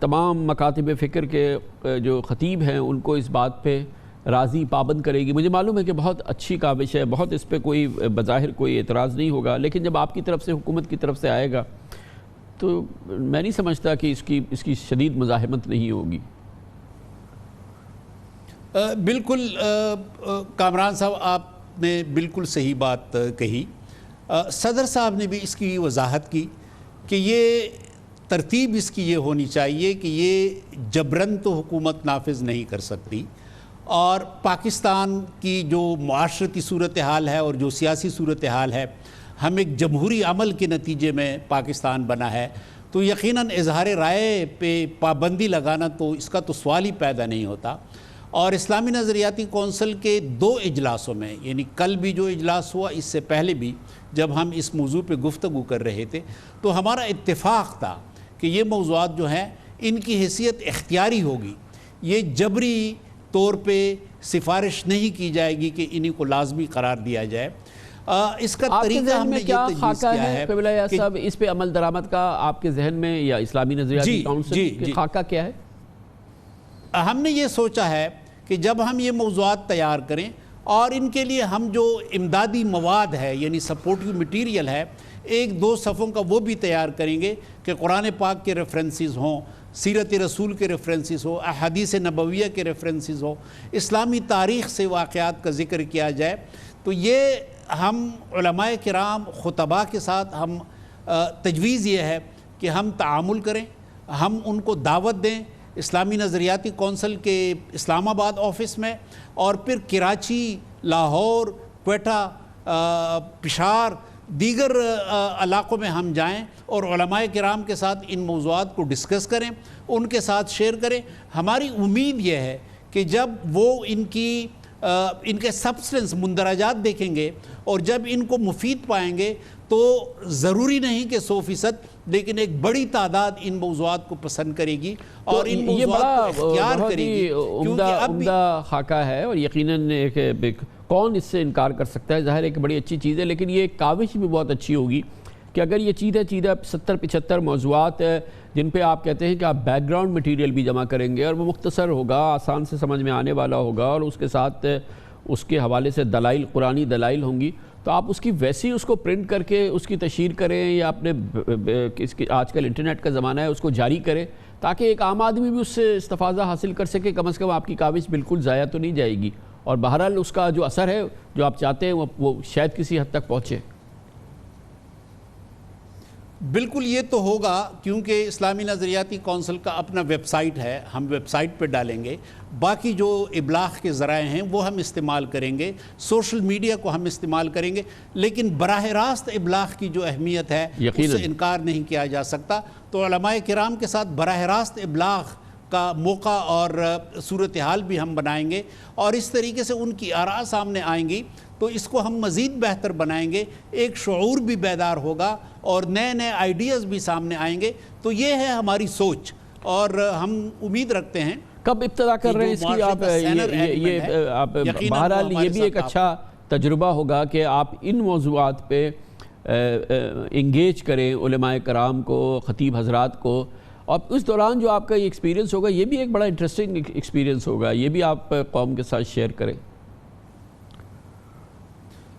تمام مکاتب فکر کے جو خطیب ہیں ان کو اس بات پہ راضی پابند کرے گی؟ مجھے معلوم ہے کہ بہت اچھی کاوش ہے، بہت اس پہ کوئی بظاہر کوئی اعتراض نہیں ہوگا، لیکن جب آپ کی طرف سے، حکومت کی طرف سے آئے گا تو میں نہیں سمجھتا کہ اس کی شدید مزاحمت نہیں ہوگی۔ بالکل کامران صاحب، آپ نے بالکل صحیح بات کہی۔ صدر صاحب نے بھی اس کی وضاحت کی کہ یہ ترتیب اس کی یہ ہونی چاہیے کہ یہ جبراً تو حکومت نافذ نہیں کر سکتی، اور پاکستان کی جو معاشرتی صورتحال ہے اور جو سیاسی صورتحال ہے، ہم ایک جمہوری عمل کے نتیجے میں پاکستان بنا ہے، تو یقیناً اظہار رائے پہ پابندی لگانا تو اس کا تو سوال ہی پیدا نہیں ہوتا۔ اور اسلامی نظریاتی کونسل کے 2 اجلاسوں میں، یعنی کل بھی جو اجلاس ہوا، اس سے پہلے بھی جب ہم اس موضوع پہ گفتگو کر رہے تھے، تو ہمارا اتفاق تھا کہ یہ موضوعات جو ہیں ان کی حیثیت اختیاری ہوگی، یہ جبری طور پہ سفارش نہیں کی جائے گی کہ انہی کو لازمی قرار دیا جائے۔ اس کا طریقہ ہم نے یہ تجویز کیا ہے قبلہ یا صاحب، اس پہ عمل درآمد کا آپ کے ذہن میں یا اسلامی نظریاتی کونسل کا خاکہ کیا ہے؟ ہم نے یہ سوچا ہے کہ جب ہم یہ موضوعات تیار کریں اور ان کے لیے ہم جو امدادی مواد ہے، یعنی سپورٹیو مٹیریل ہے، 1-2 صفحوں کا وہ بھی تیار کریں گے کہ قرآن پاک کے ریفرنسز ہوں، سیرت رسول کے ریفرنسز ہوں، احادیث نبویہ کے ریفرنسز ہوں، اسلامی تاریخ سے واقعات کا ذکر کیا جائے، تو یہ ہم علماء کرام خطباء کے ساتھ ہم تجویز یہ ہے کہ ہم تعامل کریں، ہم ان کو دعوت دیں اسلامی نظریاتی کونسل کے اسلام آباد آفس میں، اور پھر کراچی، لاہور، کوئٹہ، پشاور، دیگر علاقوں میں ہم جائیں اور علماء کرام کے ساتھ ان موضوعات کو ڈسکس کریں، ان کے ساتھ شیئر کریں۔ ہماری امید یہ ہے کہ جب وہ ان کے سبسٹنس مندرجات دیکھیں گے اور جب ان کو مفید پائیں گے تو ضروری نہیں کہ 100%، لیکن ایک بڑی تعداد ان موضوعات کو پسند کرے گی اور ان موضوعات کو اختیار کرے گی، کیونکہ عمدہ خاکہ ہے اور یقیناً کون اس سے انکار کر سکتا ہے؟ ظاہر ہے کہ بڑی اچھی چیز ہے، لیکن یہ کاوش بھی بہت اچھی ہوگی کہ اگر یہ چیزیں 70-75 موضوعات جن پہ آپ کہتے ہیں کہ آپ بیک گراؤنڈ مٹیریل بھی جمع کریں گے اور وہ مختصر ہوگا، آسان سے سمجھ میں آنے والا ہوگا، اور اس کے ساتھ اس کے حوالے سے دلائل، قرآنی دلائل ہوں گی، تو آپ اس کی ویسی اس کو پرنٹ کر کے اس کی تشہیر کریں یا اپنے آج کل انٹرنیٹ کا زمانہ ہے اس کو جاری کریں تاکہ ایک عام آدمی بھی اس سے استفادہ حاصل کر سکے۔ کم از کم آپ کی کاوش بالکل ضائع تو نہیں جائے گی، اور بہرحال اس کا جو اثر ہے جو آپ چاہتے ہیں وہ شاید کسی حد تک پہنچے۔ بالکل یہ تو ہوگا، کیونکہ اسلامی نظریاتی کونسل کا اپنا ویب سائٹ ہے، ہم ویب سائٹ پہ ڈالیں گے، باقی جو ابلاغ کے ذرائع ہیں وہ ہم استعمال کریں گے، سوشل میڈیا کو ہم استعمال کریں گے، لیکن براہ راست ابلاغ کی جو اہمیت ہے اس سے انکار نہیں کیا جا سکتا۔ تو علماء کرام کے ساتھ براہ راست ابلاغ کا موقع اور صورتحال بھی ہم بنائیں گے، اور اس طریقے سے ان کی آراء سامنے آئیں گی تو اس کو ہم مزید بہتر بنائیں گے، ایک شعور بھی بیدار ہوگا اور نئے نئے آئیڈیاز بھی سامنے آئیں گے۔ تو یہ ہے ہماری سوچ، اور ہم امید رکھتے ہیں۔ کب ابتدا کر رہے ہیں اس کی آپ؟ بہرحال یہ بھی ایک اچھا تجربہ ہوگا کہ آپ ان موضوعات پہ انگیج کریں علماء کرام کو، خطیب حضرات کو، اور اس دوران جو آپ کا یہ ایکسپیرینس ہوگا یہ بھی ایک بڑا انٹرسٹنگ ایکسپیرینس ہوگا، یہ بھی آپ قوم کے ساتھ شیئر کریں۔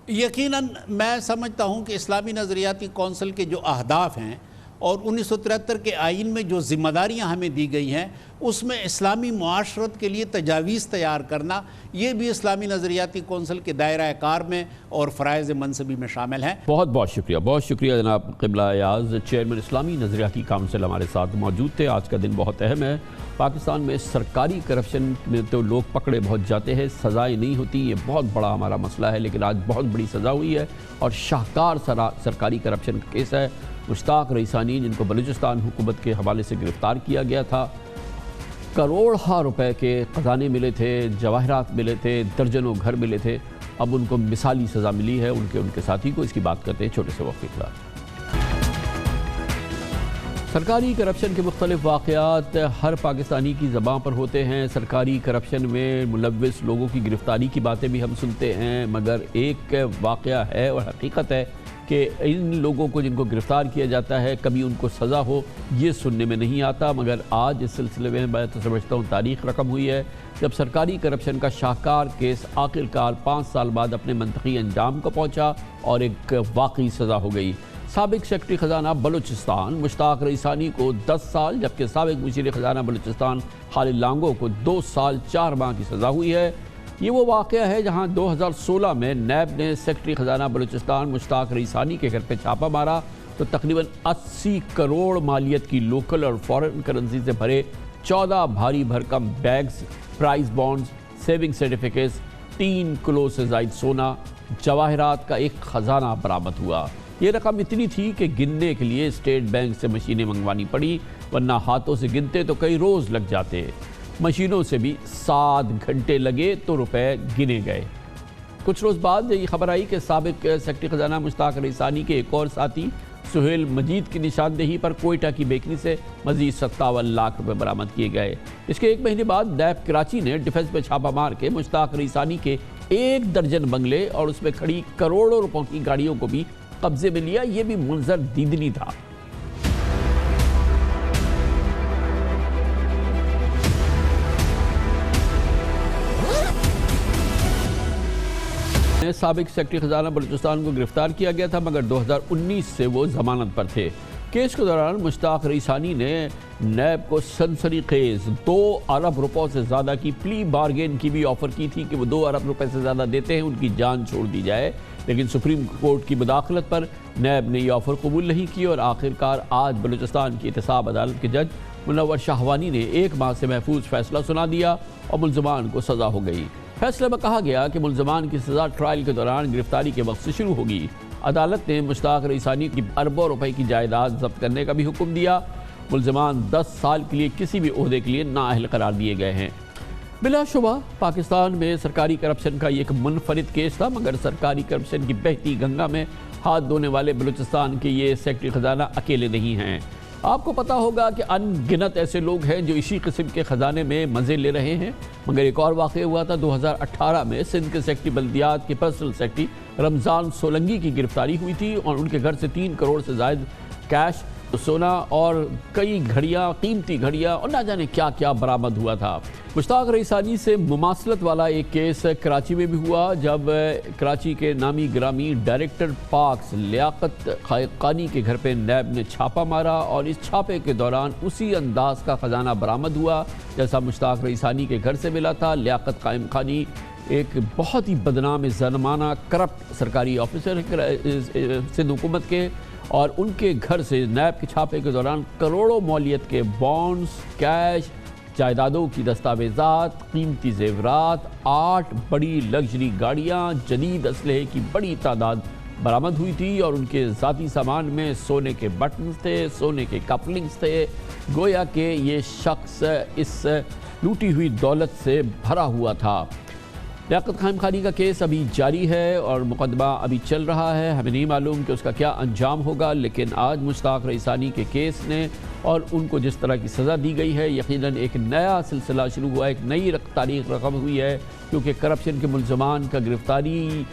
یقیناً میں سمجھتا ہوں کہ اسلامی نظریاتی کونسل کے جو اہداف ہیں اور 1973 کے آئین میں جو ذمہ داریاں ہمیں دی گئی ہیں اس میں اسلامی معاشرت کے لیے تجاویز تیار کرنا، یہ بھی اسلامی نظریاتی کونسل کے دائرہ کار میں اور فرائض منصبی میں شامل ہیں۔ بہت بہت شکریہ جناب قبلہ ایاز، چیئرمین اسلامی نظریاتی کونسل ہمارے ساتھ موجود تھے۔ آج کا دن بہت اہم ہے، پاکستان میں سرکاری کرپشن میں تو لوگ پکڑے بہت جاتے ہیں، سزائیں نہیں ہوتی، یہ بہت بڑا ہمارا مسئلہ ہے، لیکن آج بہت بڑی سزا ہوئی ہے اور شاہکار سرکاری کرپشن کا کیس ہے۔ مشتاق رئیسانی جن کو بلوچستان حکومت کے حوالے سے گرفتار کیا گیا تھا، کروڑوں روپے کے خزانے ملے تھے، جواہرات ملے تھے، درجنوں گھر ملے تھے، اب ان کو مثالی سزا ملی ہے، ان کے ساتھی کو۔ اس کی بات کرتے ہیں چھوٹے سے وقفے کے بعد۔ سرکاری کرپشن کے مختلف واقعات ہر پاکستانی کی زبان پر ہوتے ہیں، سرکاری کرپشن میں ملوث لوگوں کی گرفتاری کی باتیں بھی ہم سنتے ہیں، مگر ایک واقعہ ہے اور حقیقت ہے کہ ان لوگوں کو جن کو گرفتار کیا جاتا ہے کبھی ان کو سزا ہو، یہ سننے میں نہیں آتا۔ مگر آج اس سلسلے میں میں تو سمجھتا ہوں تاریخ رقم ہوئی ہے جب سرکاری کرپشن کا شاہکار کیس آخرکار 5 سال بعد اپنے منطقی انجام کو پہنچا اور ایک واقعی سزا ہو گئی۔ سابق سیکرٹری خزانہ بلوچستان مشتاق رئیسانی کو 10 سال جبکہ سابق مشیر خزانہ بلوچستان خالد لانگو کو 2 سال 4 ماہ کی سزا ہوئی ہے۔ یہ وہ واقعہ ہے جہاں 2016 میں نیب نے سیکرٹری خزانہ بلوچستان مشتاق رئیسانی کے گھر پہ چھاپا مارا تو تقریباً 80 کروڑ مالیت کی لوکل اور فورن کرنسی سے بھرے 14 بھاری بھرکم bags, prize bonds, saving certificates, 3 kilo سے زائد سونا، جواہرات کا ایک خزانہ برآمد ہوا۔ یہ رقم اتنی تھی کہ گننے کے لیے اسٹیٹ بینک سے مشینیں منگوانی پڑی، ورنہ ہاتھوں سے گنتے تو کئی روز لگ جاتے۔ مشینوں سے بھی 7 گھنٹے لگے تو روپے گنے گئے۔ کچھ روز بعد یہ خبر آئی کہ سابق سیکرٹری خزانہ مشتاق رئیسانی کے ایک اور ساتھی سہیل مجید کی نشاندہی پر کوئٹہ کی بیکری سے مزید 57 لاکھ روپے برآمد کیے گئے۔ اس کے 1 مہینے بعد نیب کراچی نے ڈیفنس میں چھاپا مار کے مشتاق رئیسانی کے 1 درجن بنگلے اور اس میں کھڑی کروڑوں روپوں کی گاڑیوں کو بھی قبضے میں لیا۔ یہ بھی منظر دیدنی تھا۔ سابق سیکرٹری خزانہ بلوچستان کو گرفتار کیا گیا تھا مگر 2019 سے وہ ضمانت پر تھے۔ کیس کے دوران مشتاق رئیسانی نے نیب کو سنسنی خیز 2 ارب روپوں سے زیادہ کی پلی بارگین کی بھی آفر کی تھی کہ وہ 2 ارب روپے سے زیادہ دیتے ہیں ان کی جان چھوڑ دی جائے، لیکن سپریم کورٹ کی مداخلت پر نیب نے یہ آفر قبول نہیں کی اور آخرکار آج بلوچستان کی احتساب عدالت کے جج منور شاہوانی نے 1 ماہ سے محفوظ فیصلہ سنا دیا اور ملزمان کو سزا ہو گئی۔ فیصلے میں کہا گیا کہ ملزمان کی سزا ٹرائل کے دوران گرفتاری کے وقت سے شروع ہوگی۔ عدالت نے مشتاق رئیسانی کی اربوں روپے کی جائیداد ضبط کرنے کا بھی حکم دیا۔ ملزمان 10 سال کے لیے کسی بھی عہدے کے لیے نااہل قرار دیے گئے ہیں۔ بلا شبہ پاکستان میں سرکاری کرپشن کا یہ ایک منفرد کیس تھا مگر سرکاری کرپشن کی بہتی گنگا میں ہاتھ دھونے والے بلوچستان کے یہ سیکرٹری خزانہ اکیلے نہیں ہیں۔ آپ کو پتا ہوگا کہ ان گنت ایسے لوگ ہیں جو اسی قسم کے خزانے میں مزے لے رہے ہیں۔ مگر ایک اور واقعہ ہوا تھا 2018 میں سندھ کے سیکرٹری بلدیات کے پرسنل سیکرٹری رمضان سولنگی کی گرفتاری ہوئی تھی اور ان کے گھر سے 3 کروڑ سے زائد کیش، سونا اور کئی گھڑیاں، قیمتی گھڑیاں اور نہ جانے کیا کیا برآمد ہوا تھا۔ مشتاق رئیسانی سے مماثلت والا ایک کیس کراچی میں بھی ہوا جب کراچی کے نامی گرامی ڈائریکٹر پارکس لیاقت قائقانی کے گھر پہ نیب نے چھاپا مارا اور اس چھاپے کے دوران اسی انداز کا خزانہ برآمد ہوا جیسا مشتاق رئیسانی کے گھر سے ملا تھا۔ لیاقت قائقانی ایک بہت ہی بدنام ظالمانہ کرپٹ سرکاری آفیسر سندھ حکومت کے اور ان کے گھر سے نیب کے چھاپے کے دوران کروڑوں مولیت کے بانڈز، کیش، جائیدادوں کی دستاویزات، قیمتی زیورات، 8 بڑی لگژری گاڑیاں، جدید اسلحے کی بڑی تعداد برآمد ہوئی تھی اور ان کے ذاتی سامان میں سونے کے بٹنز تھے، سونے کے کپلنگز تھے۔ گویا کہ یہ شخص اس لوٹی ہوئی دولت سے بھرا ہوا تھا۔ لیاقت قائقانی کا کیس ابھی جاری ہے اور مقدمہ ابھی چل رہا ہے، ہمیں نہیں معلوم کہ اس کا کیا انجام ہوگا، لیکن آج مشتاق رئیسانی کے کیس نے اور ان کو جس طرح کی سزا دی گئی ہے یقیناً ایک نیا سلسلہ شروع ہوا، ایک نئی تاریخ رقم ہوئی ہے، کیونکہ کرپشن کے ملزمان کا گرفتاری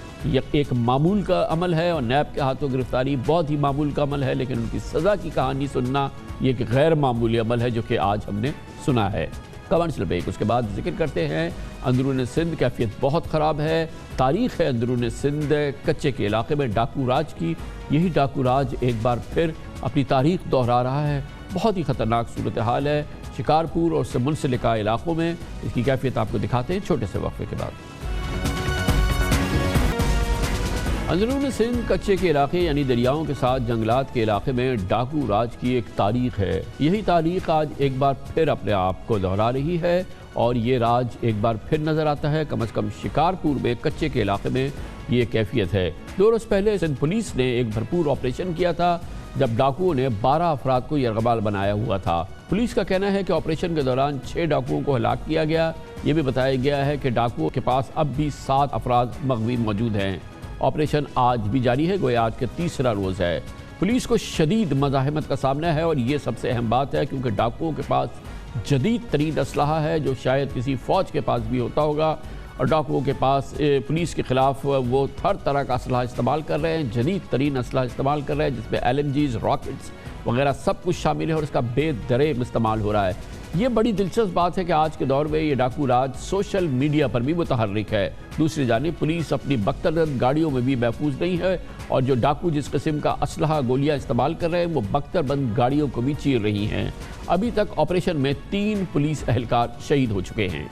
ایک معمول کا عمل ہے اور نیب کے ہاتھوں گرفتاری بہت ہی معمول کا عمل ہے، لیکن ان کی سزا کی کہانی سننا یہ ایک غیر معمولی عمل ہے جو کہ آج ہم نے سنا ہے۔ کمرشل بریک، اس کے بعد ذکر کرتے ہیں اندرون سندھ کیفیت بہت خراب ہے۔ تاریخ ہے اندرون سندھ کچے کے علاقے میں ڈاکو راج کی، یہی ڈاکو راج ایک بار پھر اپنی تاریخ دہرا رہا ہے۔ بہت ہی خطرناک صورتحال ہے شکارپور اور اس سے منسلکہ علاقوں میں، اس کی کیفیت آپ کو دکھاتے ہیں چھوٹے سے وقفے کے بعد۔ اندرون سندھ کچے کے علاقے یعنی دریاؤں کے ساتھ جنگلات کے علاقے میں ڈاکو راج کی ایک تاریخ ہے۔ یہی تاریخ آج ایک بار پھر اپنے آپ کو دہرا رہی ہے اور یہ راج ایک بار پھر نظر آتا ہے۔ کم از کم شکارپور میں کچے کے علاقے میں یہ کیفیت ہے۔ 2 روز پہلے سندھ پولیس نے ایک بھرپور آپریشن کیا تھا جب ڈاکوؤں نے 12 افراد کو یرغمال بنایا ہوا تھا۔ پولیس کا کہنا ہے کہ آپریشن کے دوران 6 ڈاکوؤں کو ہلاک کیا گیا۔ یہ بھی بتایا گیا ہے کہ ڈاکوؤں کے پاس اب بھی 7 افراد مغوی موجود ہیں۔ آپریشن آج بھی جاری ہے، گویا آج کا 3را روز ہے۔ پولیس کو شدید مزاحمت کا سامنا ہے اور یہ سب سے اہم بات ہے کیونکہ ڈاکوؤں کے پاس جدید ترین اسلحہ ہے جو شاید کسی فوج کے پاس بھی ہوتا ہوگا۔ اور ڈاکوؤں کے پاس پولیس کے خلاف وہ ہر طرح کا اسلحہ استعمال کر رہے ہیں، جدید ترین اسلحہ استعمال کر رہے ہیں، جس میں LMGs، راکٹس وغیرہ سب کچھ شامل ہے اور اس کا بے دریغ استعمال ہو رہا ہے۔ یہ بڑی دلچسپ بات ہے کہ آج کے دور میں یہ ڈاکو راج سوشل میڈیا پر بھی متحرک ہے۔ دوسری جانب پولیس اپنی بختربند گاڑیوں میں بھی محفوظ نہیں ہے، اور جو ڈاکو جس قسم کا اسلحہ گولیاں استعمال کر رہے ہیں وہ بختربند گاڑیوں کو بھی چیر رہی ہیں۔ ابھی تک آپریشن میں 3 پولیس اہلکار شہید ہو چکے ہیں۔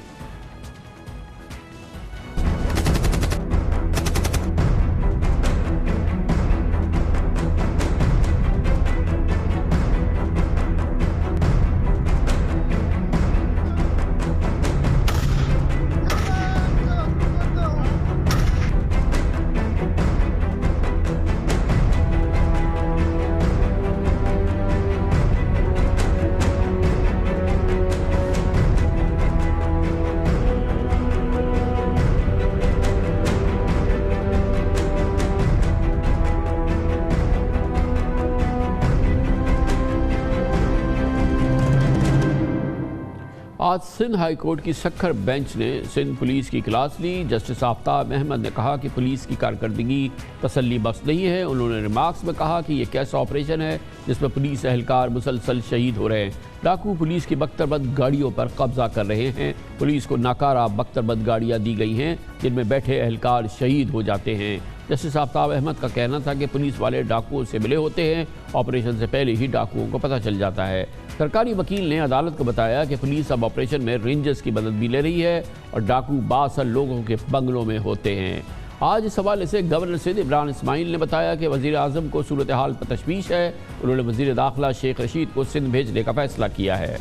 آج سندھ ہائی کورٹ کی سکھر بینچ نے سندھ پولیس کی کلاس لی۔ جسٹس آفتاب احمد نے کہا کہ پولیس کی کارکردگی تسلی بخش نہیں ہے۔ انہوں نے ریمارکس میں کہا کہ یہ کیسا آپریشن ہے جس میں پولیس اہلکار مسلسل شہید ہو رہے ہیں۔ ڈاکو پولیس کی بختربند گاڑیوں پر قبضہ کر رہے ہیں۔ پولیس کو ناکارہ بختربند گاڑیاں دی گئی ہیں جن میں بیٹھے اہلکار شہید ہو جاتے ہیں۔ جسٹس آفتاب احمد کا کہنا تھا کہ پولیس والے ڈاکوؤں سے ملے ہوتے ہیں، آپریشن سے پہلے ہی ڈاکوؤں کو پتہ چل جاتا ہے۔ سرکاری وکیل نے عدالت کو بتایا کہ پولیس اب آپریشن میں رینجرز کی مدد بھی لے رہی ہے اور ڈاکو بااثر لوگوں کے بنگلوں میں ہوتے ہیں۔ آج اس حوالے سے گورنر سندھ عمران اسماعیل نے بتایا کہ وزیر اعظم کو صورتحال پر تشویش ہے۔ انہوں نے وزیر داخلہ شیخ رشید کو سندھ بھیجنے کا فیصلہ کیا ہے۔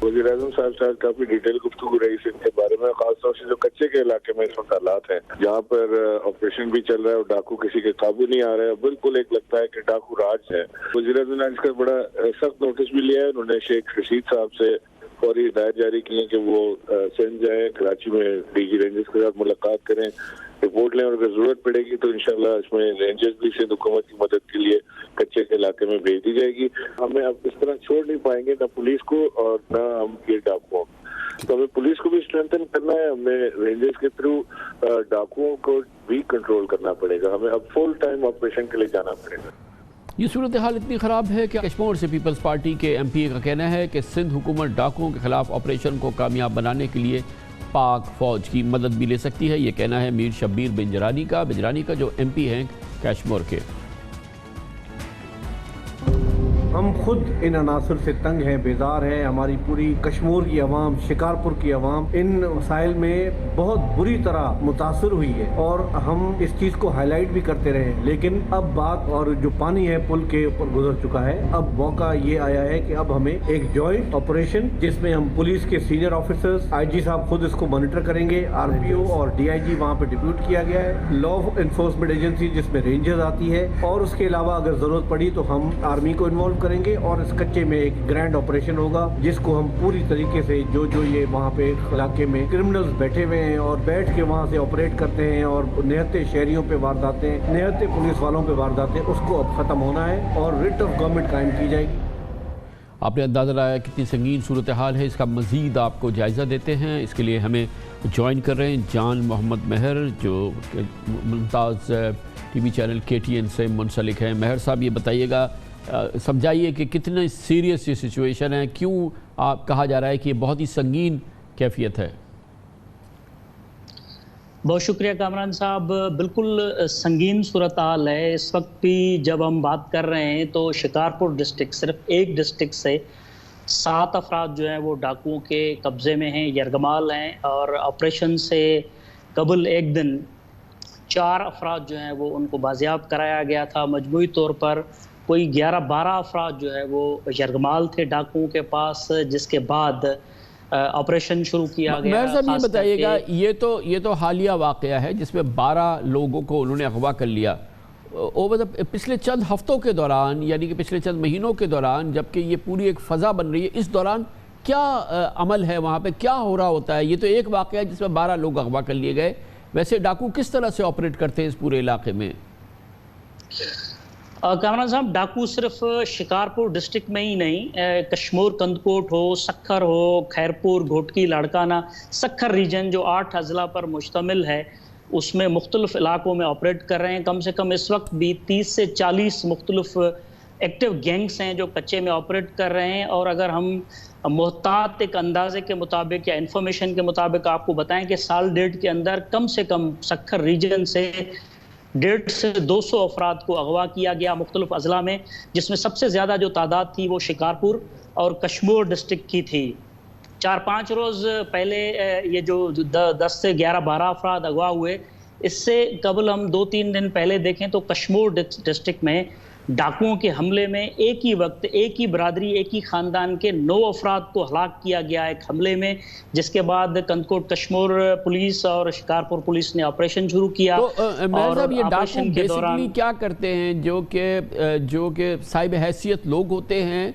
وزیر اعظم صاحب کافی ڈیٹیل گفتگو رہی سندھ کے بارے میں، خاص طور سے جو کچے کے علاقے میں اس وقت حالات ہیں جہاں پر آپریشن بھی چل رہا ہے اور ڈاکو کسی کے قابو نہیں آ رہے ہیں، بالکل ایک لگتا ہے کہ ڈاکو راج ہے۔ وزیر اعظم نے اس کا بڑا سخت نوٹس بھی لیا ہے۔ انہوں نے شیخ رشید صاحب سے فوری ہدایت جاری کی ہے کہ وہ سندھ جائیں، کراچی میں ڈی جی رینجرز کے ساتھ ملاقات کریں، رپورٹ لیں، اور اگر ضرورت پڑے گی تو انشاءاللہ اس میں رینجرز بھی سندھ حکومت کی مدد کے لیے کچے کے علاقے میں بھیج دی جائے گی۔ ہمیں اب اس طرح چھوڑ نہیں پائیں گے، نہ پولیس کو اور نہ ہم یہ ڈاکوؤں، تو ہمیں پولیس کو بھی اسٹرینتھن کرنا ہے، ہمیں رینجرز کے تھرو ڈاکوؤں کو بھی کنٹرول کرنا پڑے گا، ہمیں اب فل ٹائم آپریشن کے لیے جانا پڑے گا۔ یہ صورتحال اتنی خراب ہے کہ کشمور سے پیپلز پارٹی کے MP کا کہنا ہے کہ سندھ حکومت ڈاکوؤں کے خلاف آپریشن کو کامیاب بنانے کے لیے پاک فوج کی مدد بھی لے سکتی ہے۔ یہ کہنا ہے میر شبیر بنجرانی کا جو MP ہیں کشمور کے۔ ہم خود ان عناصر سے تنگ ہیں، بیزار ہیں۔ ہماری پوری کشمور کی عوام، شکارپور کی عوام ان مسائل میں بہت بری طرح متاثر ہوئی ہے، اور ہم اس چیز کو ہائی لائٹ بھی کرتے رہے، لیکن اب بات اور جو پانی ہے پل کے اوپر گزر چکا ہے، اب موقع یہ آیا ہے کہ اب ہمیں ایک جوائنٹ آپریشن جس میں ہم پولیس کے سینئر آفیسرز، IG صاحب خود اس کو مانیٹر کریں گے، RPO اور DIG وہاں پہ ڈپیوٹ کیا گیا ہے، لا انفورسمنٹ ایجنسی جس میں رینجرز آتی ہے، اور اس کے علاوہ اگر ضرورت پڑی تو ہم آرمی کو انوالو کریں گے، اور اس کچے میں ایک گرینڈ آپریشن ہوگا جس کو ہم پوری طریقے سے جو یہ وہاں پہ علاقے میں کرمنلز بیٹھے ہوئے ہیں اور بیٹھ کے وہاں سے آپریٹ کرتے ہیں اور نہتے شہریوں پہ وارداتیں، نہتے پولیس والوں پہ وارداتیں، اس کو اب ختم ہونا ہے اور ریٹ آف گورنمنٹ قائم کی جائے گی۔ آپ نے اندازہ لگایا کتنی سنگین صورتحال ہے، اس کا مزید آپ کو جائزہ دیتے ہیں۔ اس کے لیے ہمیں جوائن کر رہے ہیں جان محمد مہر جو ممتاز TV چینل KTN سے منسلک ہیں۔ مہر صاحب یہ بتائیے گا، سمجھائیے کہ کتنے سیریس یہ سچویشن ہے، کیوں آپ کہا جا رہا ہے کہ یہ بہت ہی سنگین کیفیت ہے؟ بہت شکریہ کامران صاحب، بالکل سنگین صورتحال ہے۔ اس وقت بھی جب ہم بات کر رہے ہیں تو شکارپور ڈسٹرکٹ، صرف ایک ڈسٹرکٹ سے 7 افراد جو ہیں وہ ڈاکوؤں کے قبضے میں ہیں، یرغمال ہیں، اور آپریشن سے قبل ایک دن 4 افراد جو ہیں وہ ان کو بازیاب کرایا گیا تھا۔ مجموعی طور پر کوئی 11-12 افراد جو ہے وہ یرغمال تھے ڈاکوؤں کے پاس، جس کے بعد آپریشن شروع کیا گیا۔ مہر صاحب یہ بتائیے گا، یہ تو حالیہ واقعہ ہے جس میں 12 لوگوں کو انہوں نے اغوا کر لیا، پچھلے چند ہفتوں کے دوران، یعنی کہ پچھلے چند مہینوں کے دوران، جبکہ یہ پوری ایک فضا بن رہی ہے، اس دوران کیا عمل ہے وہاں پہ، کیا ہو رہا ہوتا ہے؟ یہ تو ایک واقعہ ہے جس میں 12 لوگ اغوا کر لیے گئے، ویسے ڈاکو کس طرح سے آپریٹ کرتے ہیں اس پورے علاقے میں؟ کامران صاحب، ڈاکو صرف شکارپور ڈسٹرکٹ میں ہی نہیں، کشمور کندکوٹ ہو، سکھر ہو، خیرپور، گھوٹکی، لاڑکانہ، سکھر ریجن جو 8 اضلاع پر مشتمل ہے، اس میں مختلف علاقوں میں آپریٹ کر رہے ہیں۔ کم سے کم اس وقت بھی 30 سے 40 مختلف ایکٹیو گینگز ہیں جو کچے میں آپریٹ کر رہے ہیں۔ اور اگر ہم محتاط ایک اندازے کے مطابق یا انفارمیشن کے مطابق آپ کو بتائیں کہ سال ڈیڑھ کے اندر کم سے کم سکھر ریجن سے 150 سے 200 افراد کو اغوا کیا گیا مختلف اضلاع میں، جس میں سب سے زیادہ جو تعداد تھی وہ شکارپور اور کشمور ڈسٹرکٹ کی تھی۔ 4-5 روز پہلے یہ جو 10 سے 11-12 افراد اغوا ہوئے، اس سے قبل ہم 2-3 دن پہلے دیکھیں تو کشمور ڈسٹرکٹ میں ڈاکوؤں کے حملے میں ایک ہی وقت ایک ہی برادری ایک ہی خاندان کے 9 افراد کو ہلاک کیا گیا ایک حملے میں، جس کے بعد کندکوٹ کشمور پولیس اور شکارپور پولیس نے آپریشن شروع کیا۔ اور یہ ڈاکو بیسیکلی کیا کرتے ہیں جو کہ صاحب حیثیت لوگ ہوتے ہیں؟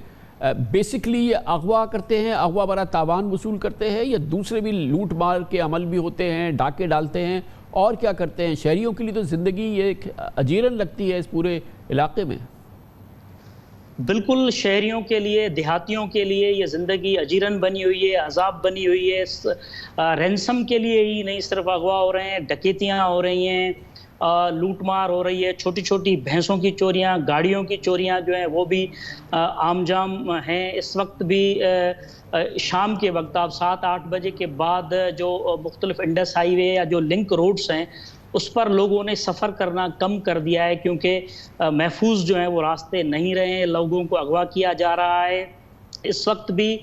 بیسکلی یہ اغوا کرتے ہیں، اغوا برا تاوان وصول کرتے ہیں، یا دوسرے بھی لوٹ مار کے عمل بھی ہوتے ہیں، ڈاکے ڈالتے ہیں، اور کیا کرتے ہیں؟ شہریوں کے لیے تو زندگی یہ ایک اجیرن لگتی ہے اس پورے علاقے میں۔ بالکل، شہریوں کے لیے، دیہاتیوں کے لیے یہ زندگی اجیرن بنی ہوئی ہے، عذاب بنی ہوئی ہے۔ رینسم کے لیے ہی نہیں صرف اغوا ہو رہے ہیں، ڈکیتیاں ہو رہی ہیں، لوٹ مار ہو رہی ہے، چھوٹی چھوٹی بھینسوں کی چوریاں، گاڑیوں کی چوریاں جو ہیں وہ بھی عام جام ہیں۔ اس وقت بھی شام کے وقت آپ 7-8 بجے کے بعد جو مختلف انڈس ہائی وے یا جو لنک روڈز ہیں اس پر لوگوں نے سفر کرنا کم کر دیا ہے، کیونکہ محفوظ جو ہیں وہ راستے نہیں رہے ہیں، لوگوں کو اغوا کیا جا رہا ہے۔ اس وقت بھی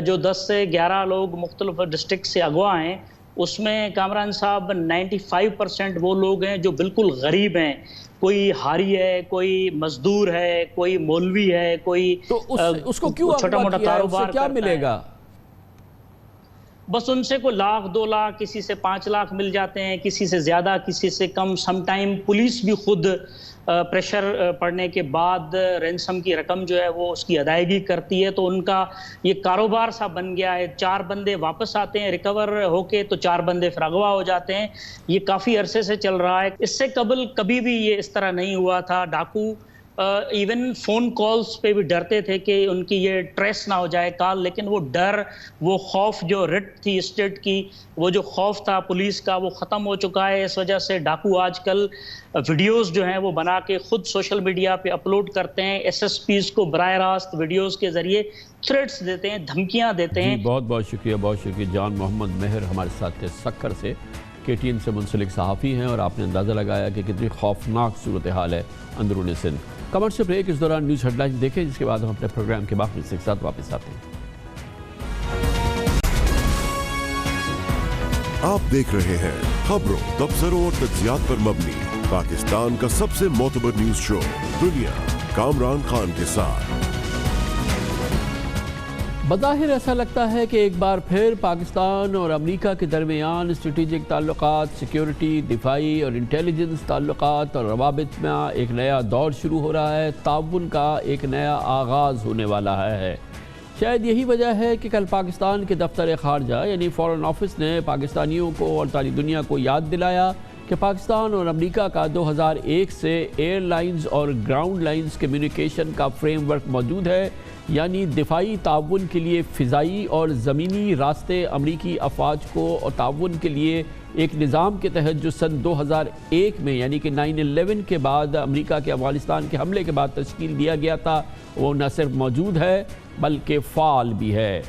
جو 10 سے 11 لوگ مختلف ڈسٹرکٹ سے اغوا ہیں، اس میں کامران صاحب 95% وہ لوگ ہیں جو بالکل غریب ہیں، کوئی حاری ہے، کوئی مزدور ہے، کوئی مولوی ہے، کوئی تو اس کو کیوں چھوٹا موٹا کاروبار کیا ملے گا؟ بس ان سے کوئی 1,00,000-2 لاکھ، کسی سے 5 لاکھ مل جاتے ہیں، کسی سے زیادہ، کسی سے کم۔ سم ٹائم پولیس بھی خود پریشر پڑنے کے بعد رینسم کی رقم جو ہے وہ اس کی ادائیگی کرتی ہے، تو ان کا یہ کاروبار سا بن گیا ہے۔ 4 بندے واپس آتے ہیں ریکور ہو کے تو 4 بندے پھر اغوا ہو جاتے ہیں۔ یہ کافی عرصے سے چل رہا ہے، اس سے قبل کبھی بھی یہ اس طرح نہیں ہوا تھا۔ ڈاکو ایون فون کالز پہ بھی ڈرتے تھے کہ ان کی یہ ٹریس نہ ہو جائے کال، لیکن وہ ڈر، وہ خوف جو رٹ تھی اسٹیٹ کی، وہ جو خوف تھا پولیس کا، وہ ختم ہو چکا ہے۔ اس وجہ سے ڈاکو آج کل ویڈیوز جو ہیں وہ بنا کے خود سوشل میڈیا پہ اپلوڈ کرتے ہیں، ایس ایس پیز کو براہ راست ویڈیوز کے ذریعے تھریٹس دیتے ہیں، دھمکیاں دیتے ہیں۔ بہت بہت شکریہ، بہت شکریہ۔ جان محمد مہر ہمارے ساتھ تھے سکھر سے، کے ٹی این سے منسلک صحافی ہیں، اور آپ نے اندازہ لگایا کہ کتنی خوفناک صورتحال ہے اندرون سندھ۔ کمرشل بریک، اس دوران نیوز ہیڈ لائنز دیکھیں، جس کے بعد ہم اپنے پروگرام کے باقی حصے کے ساتھ واپس آتے ہیں۔ آپ دیکھ رہے ہیں خبروں، تبصروں اور تجزیات پر مبنی پاکستان کا سب سے معتبر نیوز شو دنیا، کامران خان کے ساتھ۔ بظاہر ایسا لگتا ہے کہ ایک بار پھر پاکستان اور امریکہ کے درمیان اسٹریٹجک تعلقات، سیکیورٹی، دفاعی اور انٹیلیجنس تعلقات اور روابط میں ایک نیا دور شروع ہو رہا ہے، تعاون کا ایک نیا آغاز ہونے والا ہے۔ شاید یہی وجہ ہے کہ کل پاکستان کے دفتر خارجہ یعنی فارن آفس نے پاکستانیوں کو اور ساری دنیا کو یاد دلایا کہ پاکستان اور امریکہ کا 2001 سے ایئر لائنز اور گراؤنڈ لائنز کمیونیکیشن کا فریم ورک موجود ہے، یعنی دفاعی تعاون کے لیے فضائی اور زمینی راستے امریکی افواج کو اور تعاون کے لیے ایک نظام کے تحت جو سن 2001 میں یعنی کہ 9/11 کے بعد امریکہ کے افغانستان کے حملے کے بعد تشکیل دیا گیا تھا، وہ نہ صرف موجود ہے بلکہ فعال بھی ہے۔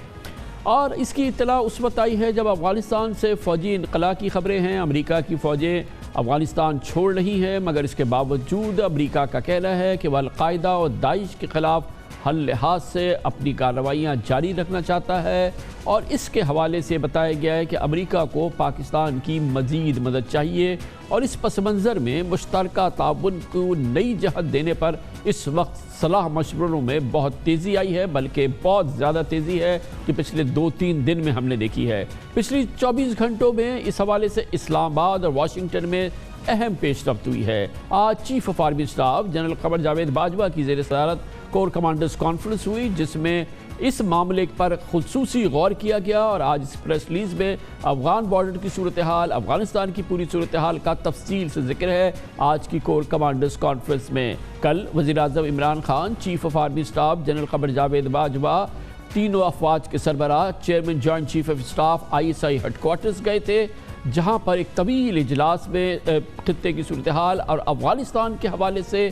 اور اس کی اطلاع اس وقت آئی ہے جب افغانستان سے فوجی انخلاء کی خبریں ہیں۔ امریکہ کی فوجیں افغانستان چھوڑ رہی ہیں، مگر اس کے باوجود امریکہ کا کہنا ہے کہ وہ القاعدہ اور داعش کے خلاف ہر لحاظ سے اپنی کارروائیاں جاری رکھنا چاہتا ہے، اور اس کے حوالے سے بتایا گیا ہے کہ امریکہ کو پاکستان کی مزید مدد چاہیے، اور اس پس منظر میں مشترکہ تعاون کو نئی جہت دینے پر اس وقت صلاح مشوروں میں بہت تیزی آئی ہے، بلکہ بہت زیادہ تیزی ہے کہ پچھلے 2-3 دن میں ہم نے دیکھی ہے۔ پچھلی 24 گھنٹوں میں اس حوالے سے اسلام آباد اور واشنگٹن میں اہم پیش رفت ہوئی ہے۔ آج chief of army staff general Qamar Javed Bajwa کی زیر صدارت کور کمانڈرز کانفرنس ہوئی، جس میں اس معاملے پر خصوصی غور کیا گیا، اور آج اس پریس ریلیز میں افغان بارڈر کی صورتحال، افغانستان کی پوری صورتحال کا تفصیل سے ذکر ہے آج کی کور کمانڈرز کانفرنس میں۔ کل وزیر اعظم Imran Khan, chief of army staff general Qamar Javed Bajwa, تینوں افواج کے سربراہ، chairman joint chief of staff ISI headquarters گئے تھے، جہاں پر ایک طویل اجلاس میں خطے کی صورتحال اور افغانستان کے حوالے سے